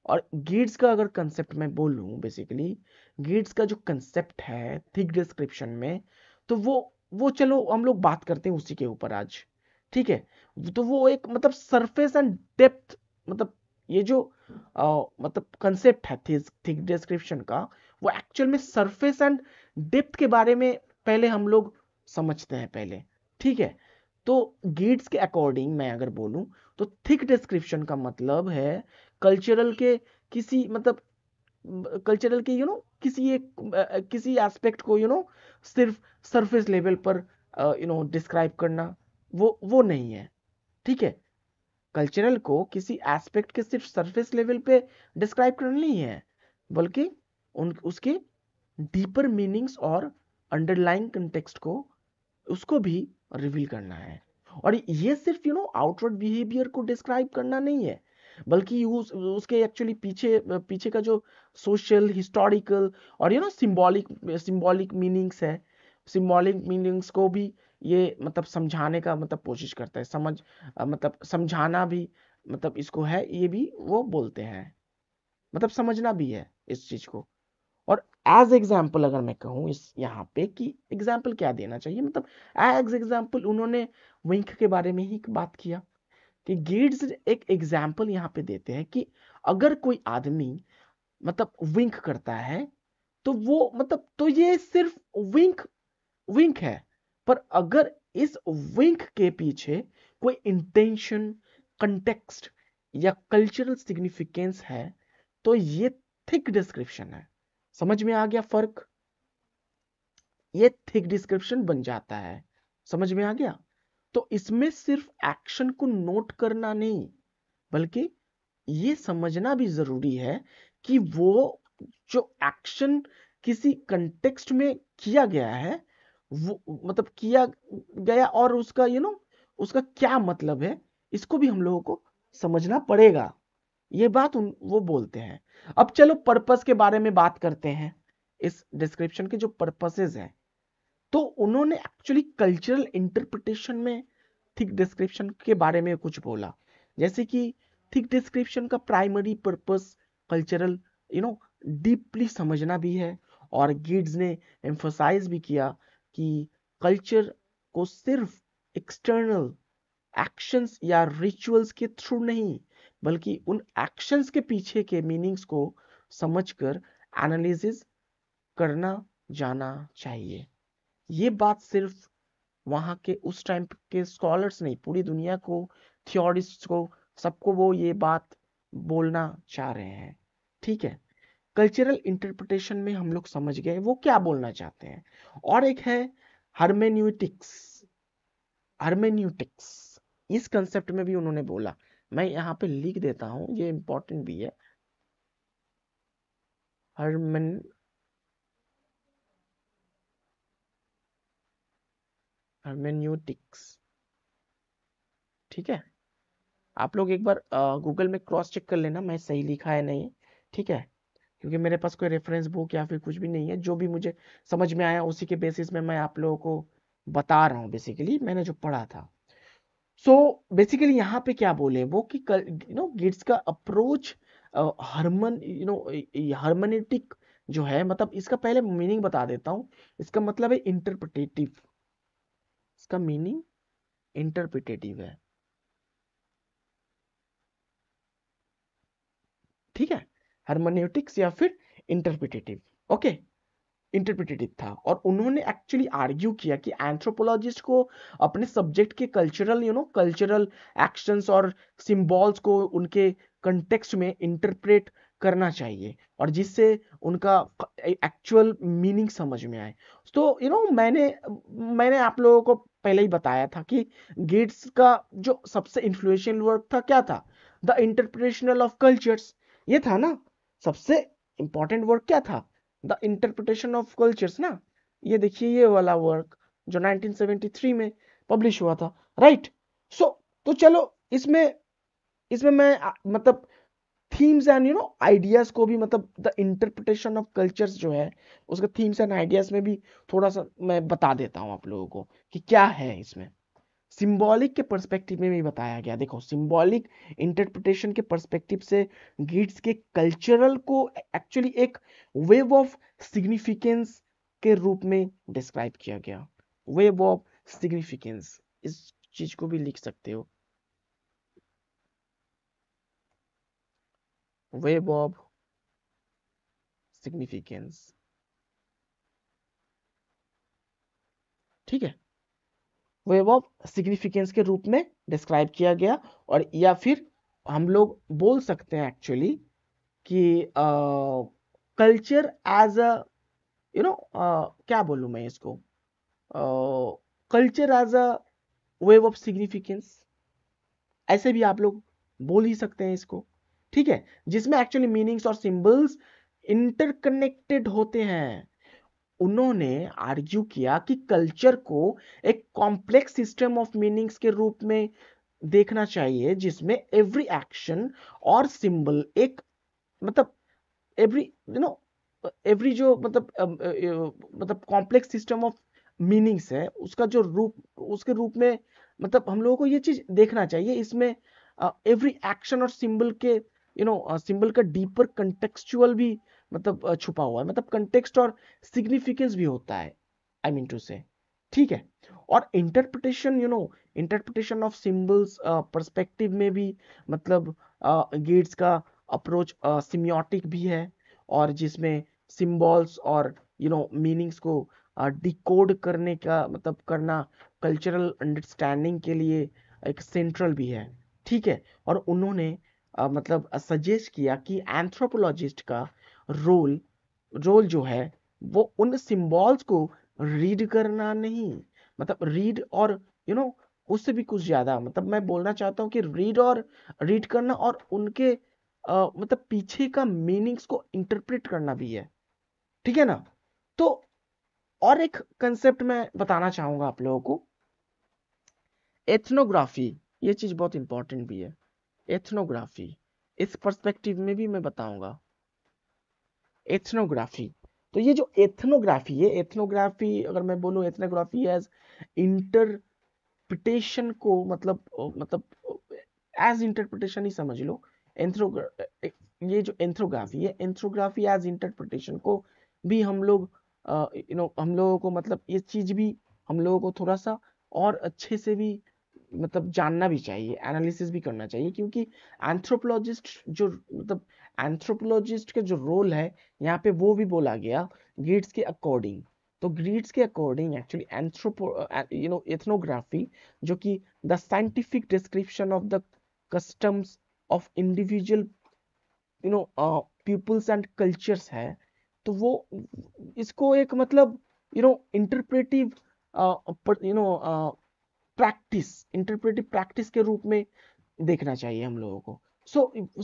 और गिड्स का अगर कंसेप्ट मैं बोलूं, बेसिकली गिड्स का जो कंसेप्ट है थिक डिस्क्रिप्शन में, तो वो चलो हम लोग बात करते हैं उसी के ऊपर आज। ठीक है, तो वो एक मतलब सरफेस एंड डेप्थ, मतलब ये जो मतलब कंसेप्ट है थिक डिस्क्रिप्शन का, वो एक्चुअल में सरफेस एंड डेप्थ के बारे में पहले हम लोग समझते हैं पहले। ठीक है, तो गिड्स के अकॉर्डिंग मैं अगर बोलूं तो थिक डिस्क्रिप्शन का मतलब है कल्चरल के किसी मतलब कल्चरल के किसी एक किसी एस्पेक्ट को सिर्फ सरफेस लेवल पर डिस्क्राइब करना, वो नहीं है। ठीक है, कल्चरल को किसी एस्पेक्ट के सिर्फ सरफेस लेवल पे डिस्क्राइब करना नहीं है, बल्कि उसके डीपर मीनिंग्स और अंडरलाइंग कंटेक्स्ट को उसको भी रिवील करना है। और ये सिर्फ आउटवर्ड बिहेवियर को डिस्क्राइब करना नहीं है, बल्कि उसके एक्चुअली पीछे पीछे का जो सोशल, हिस्टोरिकल और सिंबॉलिक मीनिंग्स है, सिंबॉलिक मीनिंग्स को भी ये मतलब समझाने का मतलब कोशिश करता है, मतलब समझाना भी मतलब इसको है, ये भी वो बोलते हैं, मतलब समझना भी है इस चीज को। और एज एग्जाम्पल अगर मैं कहूँ इस यहाँ पे कि एग्जाम्पल क्या देना चाहिए, मतलब एज एग्जाम्पल उन्होंने विंक के बारे में ही बात किया कि गेट्स एक एग्जाम्पल यहाँ पे देते हैं कि अगर कोई आदमी मतलब विंक करता है तो वो मतलब तो ये सिर्फ विंक विंक है, पर अगर इस विंक के पीछे कोई इंटेंशन, कंटेक्स्ट या कल्चरल सिग्निफिकेंस है तो ये थिक डिस्क्रिप्शन है। समझ में आ गया फर्क? ये थिक डिस्क्रिप्शन बन जाता है। समझ में आ गया? तो इसमें सिर्फ एक्शन को नोट करना नहीं, बल्कि ये समझना भी जरूरी है कि वो जो एक्शन किसी कंटेक्स्ट में किया गया है, वो मतलब किया गया और उसका उसका क्या मतलब है, इसको भी हम लोगों को समझना पड़ेगा। ये बात वो बोलते हैं। अब चलो पर्पस के बारे में बात करते हैं। इस डिस्क्रिप्शन के जो पर्पसेस हैं, तो उन्होंने एक्चुअली कल्चरल इंटरप्रिटेशन में थिक डिस्क्रिप्शन के बारे में कुछ बोला, जैसे कि थिक डिस्क्रिप्शन का प्राइमरी पर्पस कल्चरल डीपली समझना भी है। और गिड्स ने एम्फोसाइज भी किया कि कल्चर को सिर्फ एक्सटर्नल एक्शंस या रिचुअल्स के थ्रू नहीं, बल्कि उन एक्शंस के पीछे के मीनिंग्स को समझकर एनालिसिस करना जाना चाहिए। ये बात सिर्फ वहां के उस टाइम के स्कॉलर्स नहीं, पूरी दुनिया को, थियोरिस्ट को, सबको वो ये बात बोलना चाह रहे हैं। ठीक है, कल्चरल इंटरप्रिटेशन में हम लोग समझ गए वो क्या बोलना चाहते हैं। और एक है हर्मेन्यूटिक्स। हर्मेन्यूटिक्स इस कंसेप्ट में भी उन्होंने बोला, मैं यहाँ पे लिख देता हूं, ये इंपॉर्टेंट भी है। हर्मेन हर्मेन्यूटिक्स, ठीक है। आप लोग एक बार गूगल में क्रॉस चेक कर लेना मैं सही लिखा है नहीं, ठीक है, क्योंकि मेरे पास कोई रेफरेंस बुक या फिर कुछ भी नहीं है। जो भी मुझे समझ में आया उसी के बेसिस में मैं आप लोगों को बता रहा हूँ, बेसिकली मैंने जो पढ़ा था। सो बेसिकली यहाँ पे क्या बोले वो कि गिट्स का अप्रोच हार्मोनेटिक जो है, मतलब इसका पहले मीनिंग बता देता हूँ। इसका मतलब है इंटरप्रिटेटिव, इसका मीनिंग इंटरप्रिटेटिव है, ठीक है। हार्मोनेटिक्स या फिर इंटरप्रिटेटिव, ओके, इंटरप्रिटेटिव था। और उन्होंने एक्चुअली आर्ग्यू किया कि एंथ्रोपोलॉजिस्ट को अपने सब्जेक्ट के कल्चरल एक्शंस और सिंबल्स को उनके कंटेक्स्ट में इंटरप्रेट करना चाहिए, और जिससे उनका एक्चुअल मीनिंग समझ में आए। तो मैंने आप लोगों को पहले ही बताया था कि गेट्स का जो सबसे इन्फ्लुएंशियल वर्क था क्या था, द इंटरप्रिटेशनल ऑफ कल्चर्स। ये था ना सबसे इंपॉर्टेंट वर्क, क्या था, द इंटरप्रिटेशन ऑफ कल्चर्स ना। ये देखिए ये वाला वर्क जो 1973 में पब्लिश हुआ था, राइट। सो तो चलो इसमें इसमें मैं मतलब थीम्स एंड आइडियाज को भी, मतलब द इंटरप्रिटेशन ऑफ कल्चर्स जो है उसके थीम्स एंड आइडियाज में भी थोड़ा सा मैं बता देता हूं आप लोगों को कि क्या है इसमें। सिंबॉलिक के पर्सपेक्टिव में भी बताया गया। देखो, सिंबॉलिक इंटरप्रिटेशन के पर्सपेक्टिव से गिट्स के कल्चरल को एक्चुअली एक वेव ऑफ सिग्निफिकेंस के रूप में डिस्क्राइब किया गया। वेव ऑफ सिग्निफिकेंस, इस चीज को भी लिख सकते हो, वेव ऑफ सिग्निफिकेंस, ठीक है, वेव ऑफ सिग्निफिकेंस के रूप में डिस्क्राइब किया गया। और या फिर हम लोग बोल सकते हैं एक्चुअली कि कल्चर एज अ क्या बोलूं मैं इसको, culture as a web of significance, ऐसे भी आप लोग बोल ही सकते हैं इसको, ठीक है, जिसमें एक्चुअली मीनिंग्स और सिंबल्स इंटरकनेक्टेड होते हैं। उन्होंने आर्ग्यू किया कि कल्चर को एक कॉम्प्लेक्स सिस्टम ऑफ मीनिंग्स के रूप में देखना चाहिए जिसमें एवरी एक्शन और सिंबल एक मतलब एवरी एवरी जो मतलब कॉम्प्लेक्स सिस्टम ऑफ मीनिंग्स है उसका जो रूप उसके रूप में मतलब हम लोगों को ये चीज देखना चाहिए। इसमें एवरी एक्शन और सिंबल के सिंबल का डीपर कंटेक्चुअल भी मतलब छुपा हुआ है, मतलब कंटेक्स्ट और सिग्निफिकेंस भी होता है, आई मीन टू से। ठीक है। और interpretation interpretation of symbols perspective में भी मतलब गेट्स का अप्रोच सिमियोटिक भी है, और जिसमें सिंबल्स और मीनिंग्स को डिकोड करने का मतलब करना कल्चरल अंडरस्टैंडिंग के लिए एक सेंट्रल भी है। ठीक है। और उन्होंने मतलब सजेस्ट किया कि एंथ्रोपोलॉजिस्ट का रोल रोल जो है वो उन सिंबल्स को रीड करना नहीं, मतलब रीड और उससे भी कुछ ज्यादा, मतलब मैं बोलना चाहता हूँ कि रीड करना और उनके मतलब पीछे का मीनिंग्स को इंटरप्रेट करना भी है। ठीक है ना। तो और एक कंसेप्ट मैं बताना चाहूंगा आप लोगों को, एथनोग्राफी। ये चीज बहुत इंपॉर्टेंट भी है, एथनोग्राफी। इस पर्सपेक्टिव में भी मैं बताऊंगा एथनोग्राफी। तो ये जो एथनोग्राफी है, एथनोग्राफी अगर मैं बोलूं एथनोग्राफी एज इंटरप्रिटेशन को मतलब एज इंटरप्रिटेशन ही समझ लो। एंथ्रो ये जो एंथ्रोग्राफी है, एंथ्रोग्राफी एज इंटरप्रिटेशन को भी हम लोग हम लोगों को मतलब ये चीज भी हम लोगों को थोड़ा सा और अच्छे से भी मतलब जानना भी चाहिए, एनालिसिस भी करना चाहिए, क्योंकि एंथ्रोपोलॉजिस्ट जो मतलब एंथ्रोपोलॉजिस्ट का जो रोल है यहाँ पे वो भी बोला गया गेट्स के अकॉर्डिंग। तो ग्रीड्स के अकॉर्डिंग एक्चुअली एथनोग्राफी, जो कि the scientific description of the customs of individual peoples and cultures है, तो वो इसको एक मतलब इंटरप्रेटिव प्रैक्टिस इंटरप्रेटिव प्रैक्टिस के रूप में देखना चाहिए हम लोगों को।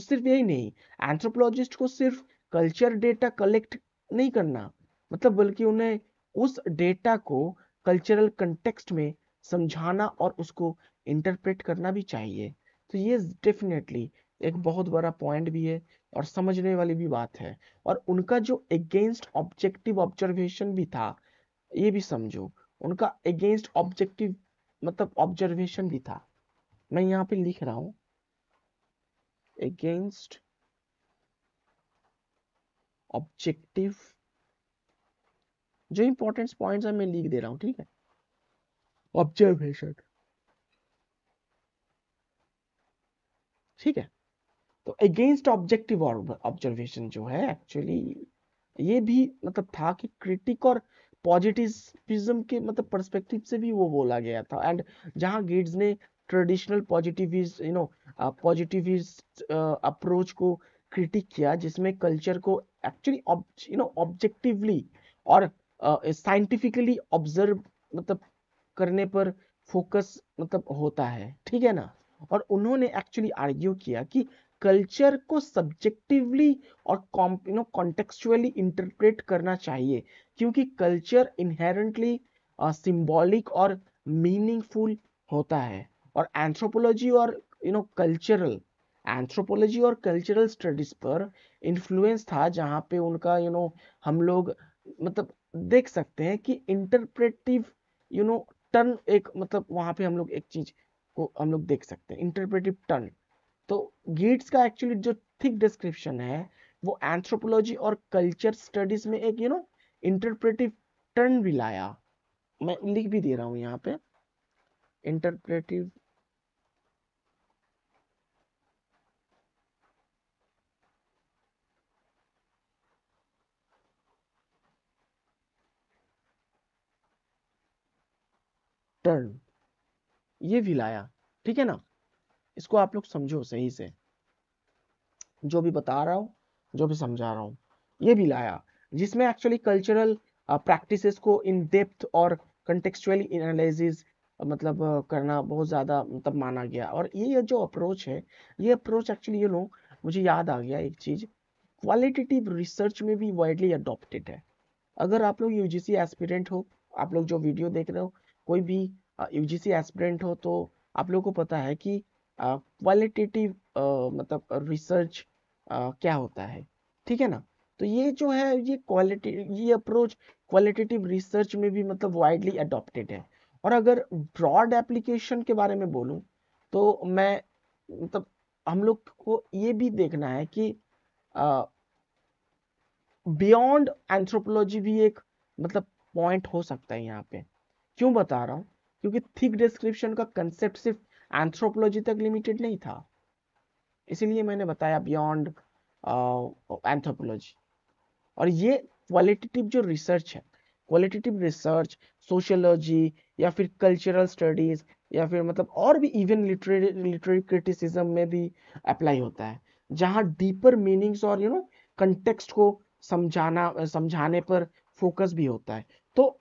सिर्फ यही नहीं, एंथ्रोपोलॉजिस्ट को सिर्फ कल्चर डेटा कलेक्ट नहीं करना मतलब, बल्कि उन्हें उस डेटा को कल्चरल कंटेक्स्ट में समझाना और उसको इंटरप्रेट करना भी चाहिए। तो ये डेफिनेटली एक बहुत बड़ा पॉइंट भी है और समझने वाली भी बात है। और उनका जो अगेंस्ट ऑब्जेक्टिव ऑब्जर्वेशन भी था, ये भी समझो, उनका अगेंस्ट ऑब्जेक्टिव मतलब ऑब्जर्वेशन भी था। मैं यहाँ पे लिख रहा हूं अगेंस्ट ऑब्जेक्टिव, जो इंपॉर्टेंट पॉइंट्स है मैं लिख दे रहा हूं, ठीक है। ऑब्जर्वेशन, ठीक है। तो अगेंस्ट ऑब्जेक्टिव ऑब्जर्वेशन जो है एक्चुअली ये भी मतलब था कि क्रिटिक और पॉजिटिविज्म के मतलब पर्सपेक्टिव से भी वो बोला गया था। एंड जहां गेट्स ने ट्रेडिशनल पॉजिटिविस्ट अप्रोच को क्रिटिक किया, जिसमें कल्चर को एक्चुअली ऑब्जेक्टिवली और साइंटिफिकली ऑब्जर्व मतलब करने पर फोकस मतलब होता है, ठीक है ना। और उन्होंने एक्चुअली आर्ग्यू किया कि कल्चर को सब्जेक्टिवली और कॉन्टेक्चुअली इंटरप्रेट करना चाहिए, क्योंकि कल्चर इनहेरेंटली सिंबॉलिक और मीनिंगफुल होता है। और एंथ्रोपोलॉजी और कल्चरल स्टडीज पर इन्फ्लुएंस था, जहां पे उनका हम लोग मतलब देख सकते हैं कि इंटरप्रेटिव यू नो टर्न एक मतलब वहां पे हम लोग एक चीज को हम लोग देख सकते हैं, इंटरप्रेटिव टर्न। तो गेट्स का एक्चुअली जो थिक डिस्क्रिप्शन है वो एंथ्रोपोलॉजी और कल्चर स्टडीज में एक इंटरप्रेटिव टर्न भी लाया। मैं लिख भी दे रहा हूं यहाँ पे इंटरप्रेटिव टर्न, ये भी लाया। ठीक है ना। इसको आप लोग समझो सही से, जो भी बता रहा हूँ, जो भी समझा रहा हूँ, ये भी लाया, जिसमें एक्चुअली कल्चरल प्रैक्टिसेस को इन डेप्थ और कंटेक्चुअली एनालिसिस मतलब करना बहुत ज़्यादा मतलब माना गया। और ये जो अप्रोच है, ये अप्रोच एक्चुअली मुझे याद आ गया एक चीज़, क्वालिटेटिव रिसर्च में भी वाइडली अडॉप्टेड है। अगर आप लोग यूजीसी एस्पिरेंट हो, आप लोग जो वीडियो देख रहे हो, कोई भी यूजीसी एस्पिरेंट हो, तो आप लोग को पता है कि क्वालिटेटिव मतलब रिसर्च क्या होता है, ठीक है ना। तो ये जो है ये अप्रोच क्वालिटेटिव रिसर्च में भी मतलब वाइडली अडॉप्टेड है। और अगर ब्रॉड एप्लीकेशन के बारे में बोलूं तो मैं मतलब हम लोग को ये भी देखना है कि बियॉन्ड एंथ्रोपोलॉजी भी एक मतलब पॉइंट हो सकता है यहाँ पे। क्यों बता रहा हूँ, क्योंकि थिक डिस्क्रिप्शन का कंसेप्ट सिर्फ एंथ्रोपोलॉजी तक लिमिटेड नहीं था, इसीलिए मैंने बताया बियॉन्ड एंथ्रोपोलॉजी। और ये क्वालिटेटिव जो रिसर्च है, क्वालिटेटिव रिसर्च सोशियोलॉजी या फिर कल्चरल स्टडीज या फिर मतलब और भी इवन लिटरेरी क्रिटिसिज्म में भी अप्लाई होता है, जहाँ डीपर मीनिंग्स और कंटेक्स्ट को समझाने पर फोकस भी होता है। तो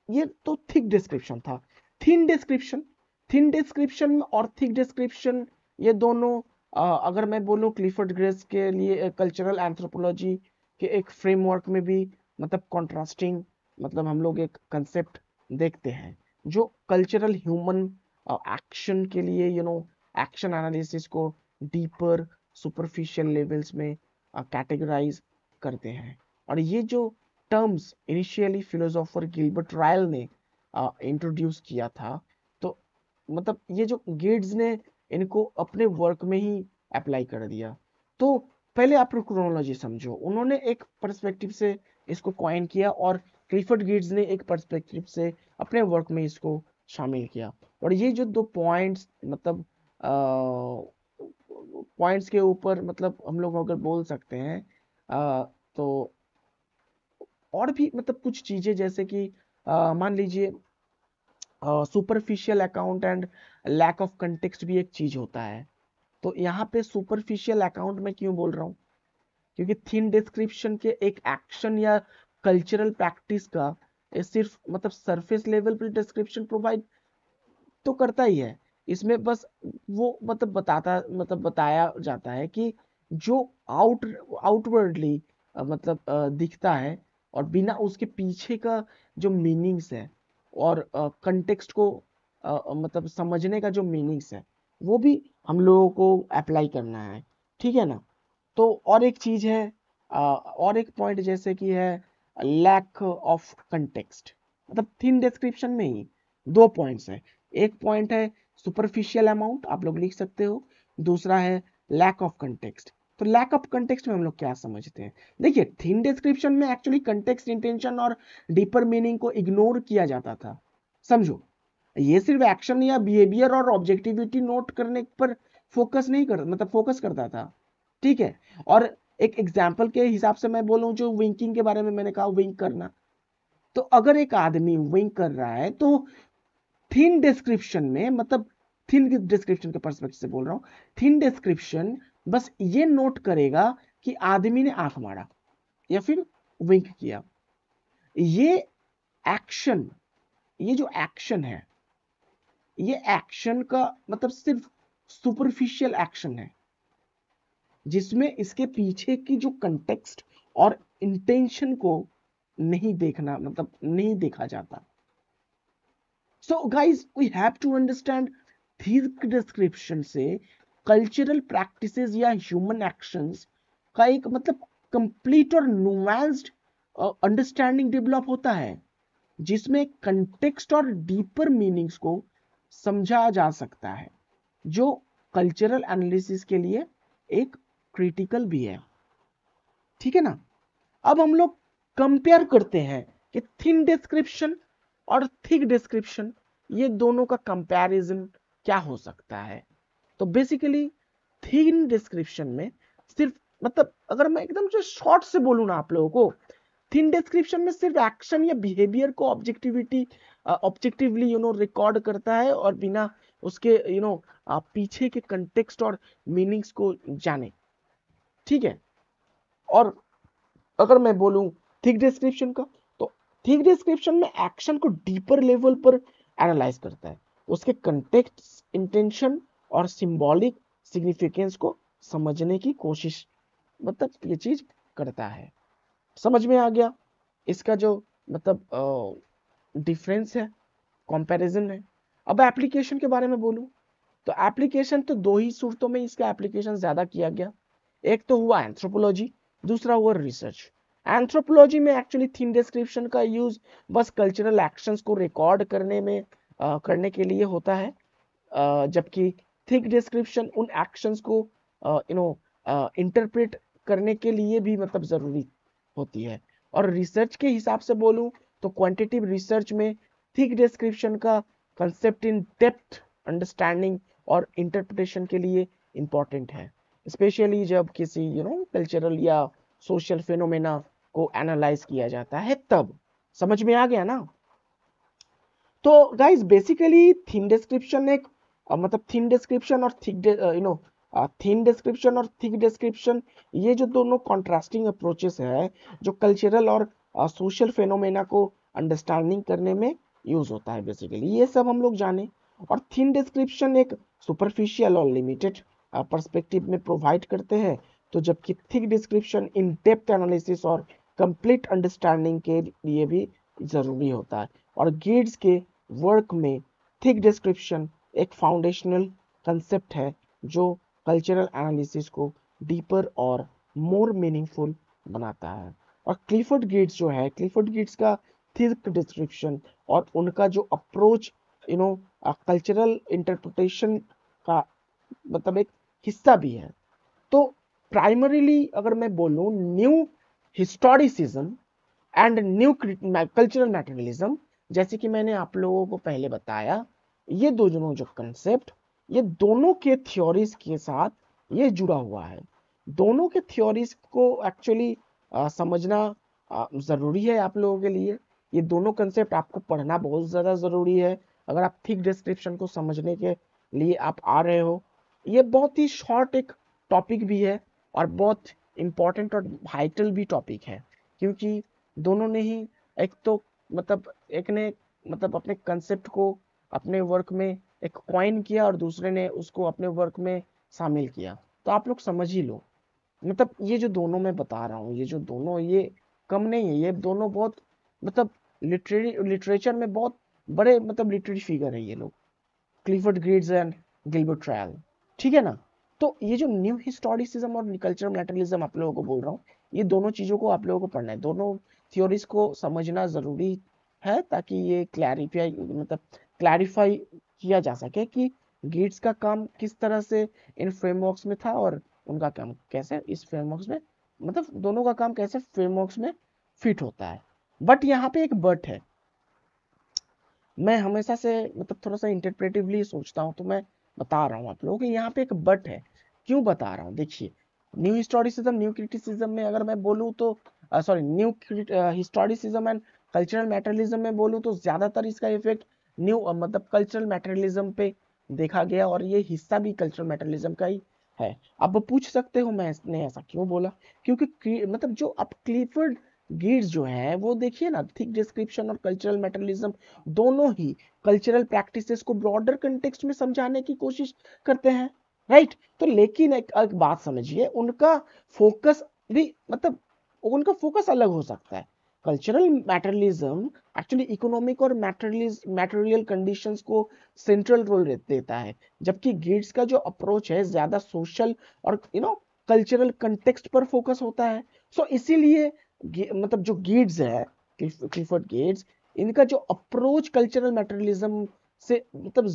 ये तो थिक डिस्क्रिप्शन था। थिन डिस्क्रिप्शन थिन डिस्क्रिप्शन और थिक डिस्क्रिप्शन ये दोनों अगर मैं बोलूँ क्लिफर्ड ग्रेस के लिए कल्चरल एंथ्रोपोलॉजी कि एक फ्रेमवर्क में भी मतलब कॉन्ट्रास्टिंग मतलब हम लोग एक कंसेप्ट देखते हैं जो कल्चरल ह्यूमन एक्शन के लिए एक्शन एनालिसिस को डीपर सुपरफिशियल लेवल्स में कैटेगराइज करते हैं। और ये जो terms initially philosopher Gilbert royal ने इंट्रोड्यूस किया था, तो मतलब ये जो गेट्स ने इनको अपने वर्क में ही अप्लाई कर दिया। तो पहले आप क्रोनोलॉजी समझो, उन्होंने एक पर्सपेक्टिव से इसको कॉइन किया और क्लिफर्ड गेट्स ने एक पर्सपेक्टिव से अपने वर्क में इसको शामिल किया। और ये जो दो पॉइंट्स मतलब पॉइंट्स के ऊपर मतलब हम लोग अगर बोल सकते हैं तो और भी मतलब कुछ चीजें जैसे कि मान लीजिए superficial account and lack of context भी एक चीज होता है। तो यहाँ पे सुपरफिशियल अकाउंट में क्यों बोल रहा हूँ, क्योंकि थीन डिस्क्रिप्शन के एक एक्शन या कल्चरल प्रैक्टिस का ये सिर्फ मतलब सरफेस लेवल पर डिस्क्रिप्शन प्रोवाइड तो करता ही है। इसमें बस वो मतलब बताया जाता है कि जो आउटवर्डली मतलब दिखता है और बिना उसके पीछे का जो मीनिंग्स है और कंटेक्स्ट को मतलब समझने का जो मीनिंग्स है वो भी हम लोगों को अप्लाई करना है, ठीक है ना। तो और एक चीज है और एक पॉइंट जैसे कि है लैक ऑफ कंटेक्स्ट। मतलब थिन डिस्क्रिप्शन में ही दो पॉइंट्स है, एक पॉइंट है सुपरफिशियल अमाउंट आप लोग लिख सकते हो, दूसरा है लैक ऑफ कंटेक्स्ट। तो लैक ऑफ कंटेक्स्ट में हम लोग क्या समझते हैं, देखिए थिन डिस्क्रिप्शन में एक्चुअली कंटेक्स्ट इंटेंशन और डीपर मीनिंग को इग्नोर किया जाता था। समझो, ये सिर्फ एक्शन या बिहेवियर और ऑब्जेक्टिविटी नोट करने पर फोकस करता था, ठीक है। और एक एग्जाम्पल के हिसाब से मैं बोलूं, जो विंकिंग के बारे में मैंने कहा विंक करना, तो अगर एक आदमी विंक कर रहा है तो थिन डिस्क्रिप्शन में मतलब थिन डिस्क्रिप्शन के पर्सपेक्टिव से बोल रहा हूं, थिन डिस्क्रिप्शन बस ये नोट करेगा कि आदमी ने आंख मारा या फिर विंक किया। ये एक्शन ये जो एक्शन है ये एक्शन का मतलब सिर्फ सुपरफिशियल एक्शन है, जिसमें इसके पीछे की जो कंटेक्स्ट और इंटेंशन को नहीं देखा जाता। So guys we have to understand thick description से कल्चरल प्रैक्टिसेस या ह्यूमन एक्शंस का एक मतलब कंप्लीट और नुआंस्ड अंडरस्टैंडिंग डेवलप होता है, जिसमें कंटेक्स्ट और डीपर मीनिंग्स को समझा जा सकता है, जो कल्चरल एनालिसिस के लिए एक क्रिटिकल भी है, ठीक है ना। अब हम लोग कंपेयर करते हैं कि थिन डिस्क्रिप्शन और थिक डिस्क्रिप्शन ये दोनों का कंपैरिजन क्या हो सकता है। तो बेसिकली थिन डिस्क्रिप्शन में सिर्फ मतलब अगर मैं एकदम से शॉर्ट से बोलूं ना आप लोगों को, थिन डिस्क्रिप्शन में सिर्फ एक्शन या बिहेवियर को ऑब्जेक्टिवली रिकॉर्ड करता है और बिना उसके पीछे के कंटेक्स्ट और मीनिंग्स को जाने, ठीक है। और अगर मैं बोलूं थिक डिस्क्रिप्शन का, तो थिक डिस्क्रिप्शन में एक्शन को डीपर लेवल पर एनालाइज करता है, उसके कंटेक्स्ट इंटेंशन और सिंबॉलिक सिग्निफिकेंस को समझने की कोशिश मतलब ये चीज करता है। समझ में आ गया इसका जो मतलब डिफरेंस है, कंपैरिजन है। अब एप्लीकेशन के बारे में बोलूं तो एप्लीकेशन तो दो ही सूरतों में इसका एप्लीकेशन ज्यादा किया गया। एक तो हुआ एंथ्रोपोलॉजी, दूसरा हुआ रिसर्च। एंथ्रोपोलॉजी में एक्चुअली थीम डिस्क्रिप्शन का यूज बस कल्चरल एक्शंस को रिकॉर्ड करने के लिए होता है, जबकि थिक डिस्क्रिप्शन उन एक्शंस को इंटरप्रेट करने के लिए भी मतलब जरूरी होती है। और रिसर्च के हिसाब से बोलूं तो क्वांटिटेटिव रिसर्च में थिक डिस्क्रिप्शन का कंसेप्ट इन डेप्थ अंडरस्टैंडिंग और इंटरप्रिटेशन के लिए इंपॉर्टेंट है, स्पेशली जब किसी कल्चरल या सोशल फिनोमेना को एनालाइज किया जाता है तब। समझ में आ गया ना? तो गाइस बेसिकली थीम डिस्क्रिप्शन एक मतलब थीम डिस्क्रिप्शन और थिक डिस्क्रिप्शन, ये जो दोनों कॉन्ट्रास्टिंग अप्रोचेस है जो कल्चरल और सोशल फेनोमेना को अंडरस्टैंडिंग करने में यूज होता है बेसिकली, ये सब हम लोग जाने। और थीम डिस्क्रिप्शन एक सुपरफिशियल और लिमिटेड पर्सपेक्टिव में प्रोवाइड करते हैं, तो जबकि thick description in depth analysis और कंप्लीट अंडरस्टैंडिंग के लिए भी जरूरी होता है। और गिड्स के वर्क में थिक डिस्क्रिप्शन एक फाउंडेशनल कंसेप्ट है जो कल्चरल एनालिसिस को डीपर और मोर मीनिंगफुल बनाता है। और क्लिफर्ड गेट्स जो है, क्लिफर्ड गेट्स का थिक डिस्क्रिप्शन और उनका जो अप्रोच कल्चरल इंटरप्रिटेशन का मतलब एक हिस्सा भी है। तो प्राइमरीली अगर मैं बोलूं, new historicism and new cultural materialism, जैसे कि मैंने आप लोगों को पहले बताया, ये दोनों जो कंसेप्ट, ये दोनों के थ्योरीज के साथ ये जुड़ा हुआ है। दोनों के थ्योरीज को एक्चुअली समझना जरूरी है आप लोगों के लिए। ये दोनों कंसेप्ट आपको पढ़ना बहुत ज्यादा जरूरी है अगर आप थिक डिस्क्रिप्शन को समझने के लिए आप आ रहे हो। ये बहुत ही शॉर्ट एक टॉपिक भी है और बहुत इंपॉर्टेंट और वाइटल भी टॉपिक है, क्योंकि दोनों ने ही एक तो मतलब एक ने मतलब अपने कंसेप्ट को अपने वर्क में एक कॉइन किया और दूसरे ने उसको अपने वर्क में शामिल किया। तो आप लोग समझ ही लो, मतलब ये जो दोनों मैं बता रहा हूँ, ये जो दोनों, ये कम नहीं है, ये दोनों बहुत मतलब लिटरेचर में बहुत बड़े मतलब लिटरेरी फिगर है ये लोग, Clifford Geertz and Gilbert Ryle. ठीक है ना? तो ये जो न्यू हिस्टोरिसिज्म और कल्चरल मैटेरियलिज्म आप लोगों को बोल रहा हूँ, ये दोनों चीजों को आप लोगों को पढ़ना है, दोनों थ्योरीज को समझना जरूरी है, ताकि ये क्लैरिफाई किया जा सके कि गेट्स का काम किस तरह से इन फ्रेमवर्क्स में था और उनका काम कैसे इस फ्रेमवर्क्स में, मतलब दोनों का काम कैसे फ्रेमवर्क्स में फिट होता है। बट यहाँ पे एक बट है, मैं हमेशा से मतलब थोड़ा सा इंटरप्रेटिवली सोचता हूँ, तो मैं बता रहा हूँ आप लोगों को यहाँ पे एक बट है। क्यों बता रहा हूँ? देखिए, न्यू हिस्टोरिसिज्म न्यू क्रिटिसिज्म में अगर मैं बोलूँ तो sorry new historicism and cultural materialism में बोलूँ तो ज्यादातर इसका इफेक्ट न्यू मतलब कल्चरल मैटेरियलिज्म पे देखा गया, और ये हिस्सा भी कल्चरल मैटेरियलिज्म का ही है। अब पूछ सकते हो मैंने ऐसा क्यों बोला, क्योंकि मतलब जो अब क्लिफर्ड गेट्स जो है वो देखिए ना, थिक डिस्क्रिप्शन और कल्चरल मैटेरियलिज्म दोनों ही कल्चरल प्रैक्टिसेस को ब्रॉडर कंटेक्स्ट में समझाने की कोशिश करते हैं, राइट? तो लेकिन एक बात समझिए, उनका फोकस भी मतलब उनका फोकस अलग हो सकता है। कल्चरल मैटेरियलिज्म एक्चुअली इकोनॉमिक और मैटेरियल कंडीशंस को सेंट्रल रोल देता है, जबकि गेट्स का जो अप्रोच है ज्यादा सोशल और कल्चरल कंटेक्स्ट पर फोकस होता है। सो इसीलिए मतलब जो गेट्स है, क्लिफर्ड गेट्स, इनका जो अप्रोच कल्चरल मैटेरियलिज्म से मतलब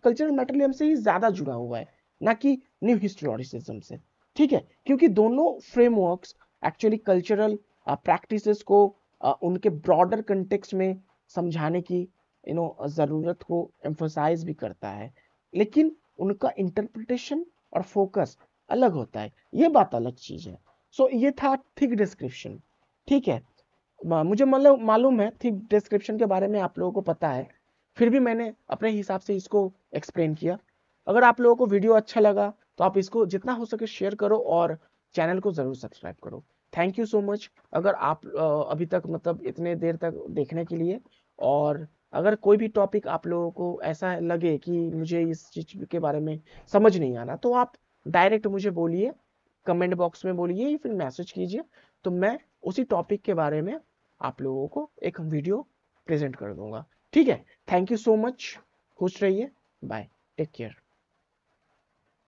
कल्चरल मैटेरियलिज्म से ही ज्यादा जुड़ा हुआ है, ना कि न्यू हिस्टोरिसिज्म से। ठीक है? क्योंकि दोनों फ्रेमवर्क्स एक्चुअली कल्चरल प्रैक्टिसेस को उनके ब्रॉडर कंटेक्स्ट में समझाने की जरूरत को एम्फोसाइज भी करता है, लेकिन उनका इंटरप्रिटेशन और फोकस अलग होता है, ये बात अलग चीज है। सो ये था थिक डिस्क्रिप्शन। ठीक है? मुझे मतलब मालूम है थिक डिस्क्रिप्शन के बारे में आप लोगों को पता है, फिर भी मैंने अपने हिसाब से इसको एक्सप्लेन किया। अगर आप लोगों को वीडियो अच्छा लगा तो आप इसको जितना हो सके शेयर करो और चैनल को जरूर सब्सक्राइब करो। थैंक यू सो मच अगर आप अभी तक मतलब इतने देर तक देखने के लिए। और अगर कोई भी टॉपिक आप लोगों को ऐसा लगे कि मुझे इस चीज के बारे में समझ नहीं आना, तो आप डायरेक्ट मुझे बोलिए, कमेंट बॉक्स में बोलिए या फिर मैसेज कीजिए, तो मैं उसी टॉपिक के बारे में आप लोगों को एक वीडियो प्रेजेंट कर दूंगा। ठीक है? थैंक यू सो मच, खुश रहिए, बाय, टेक केयर।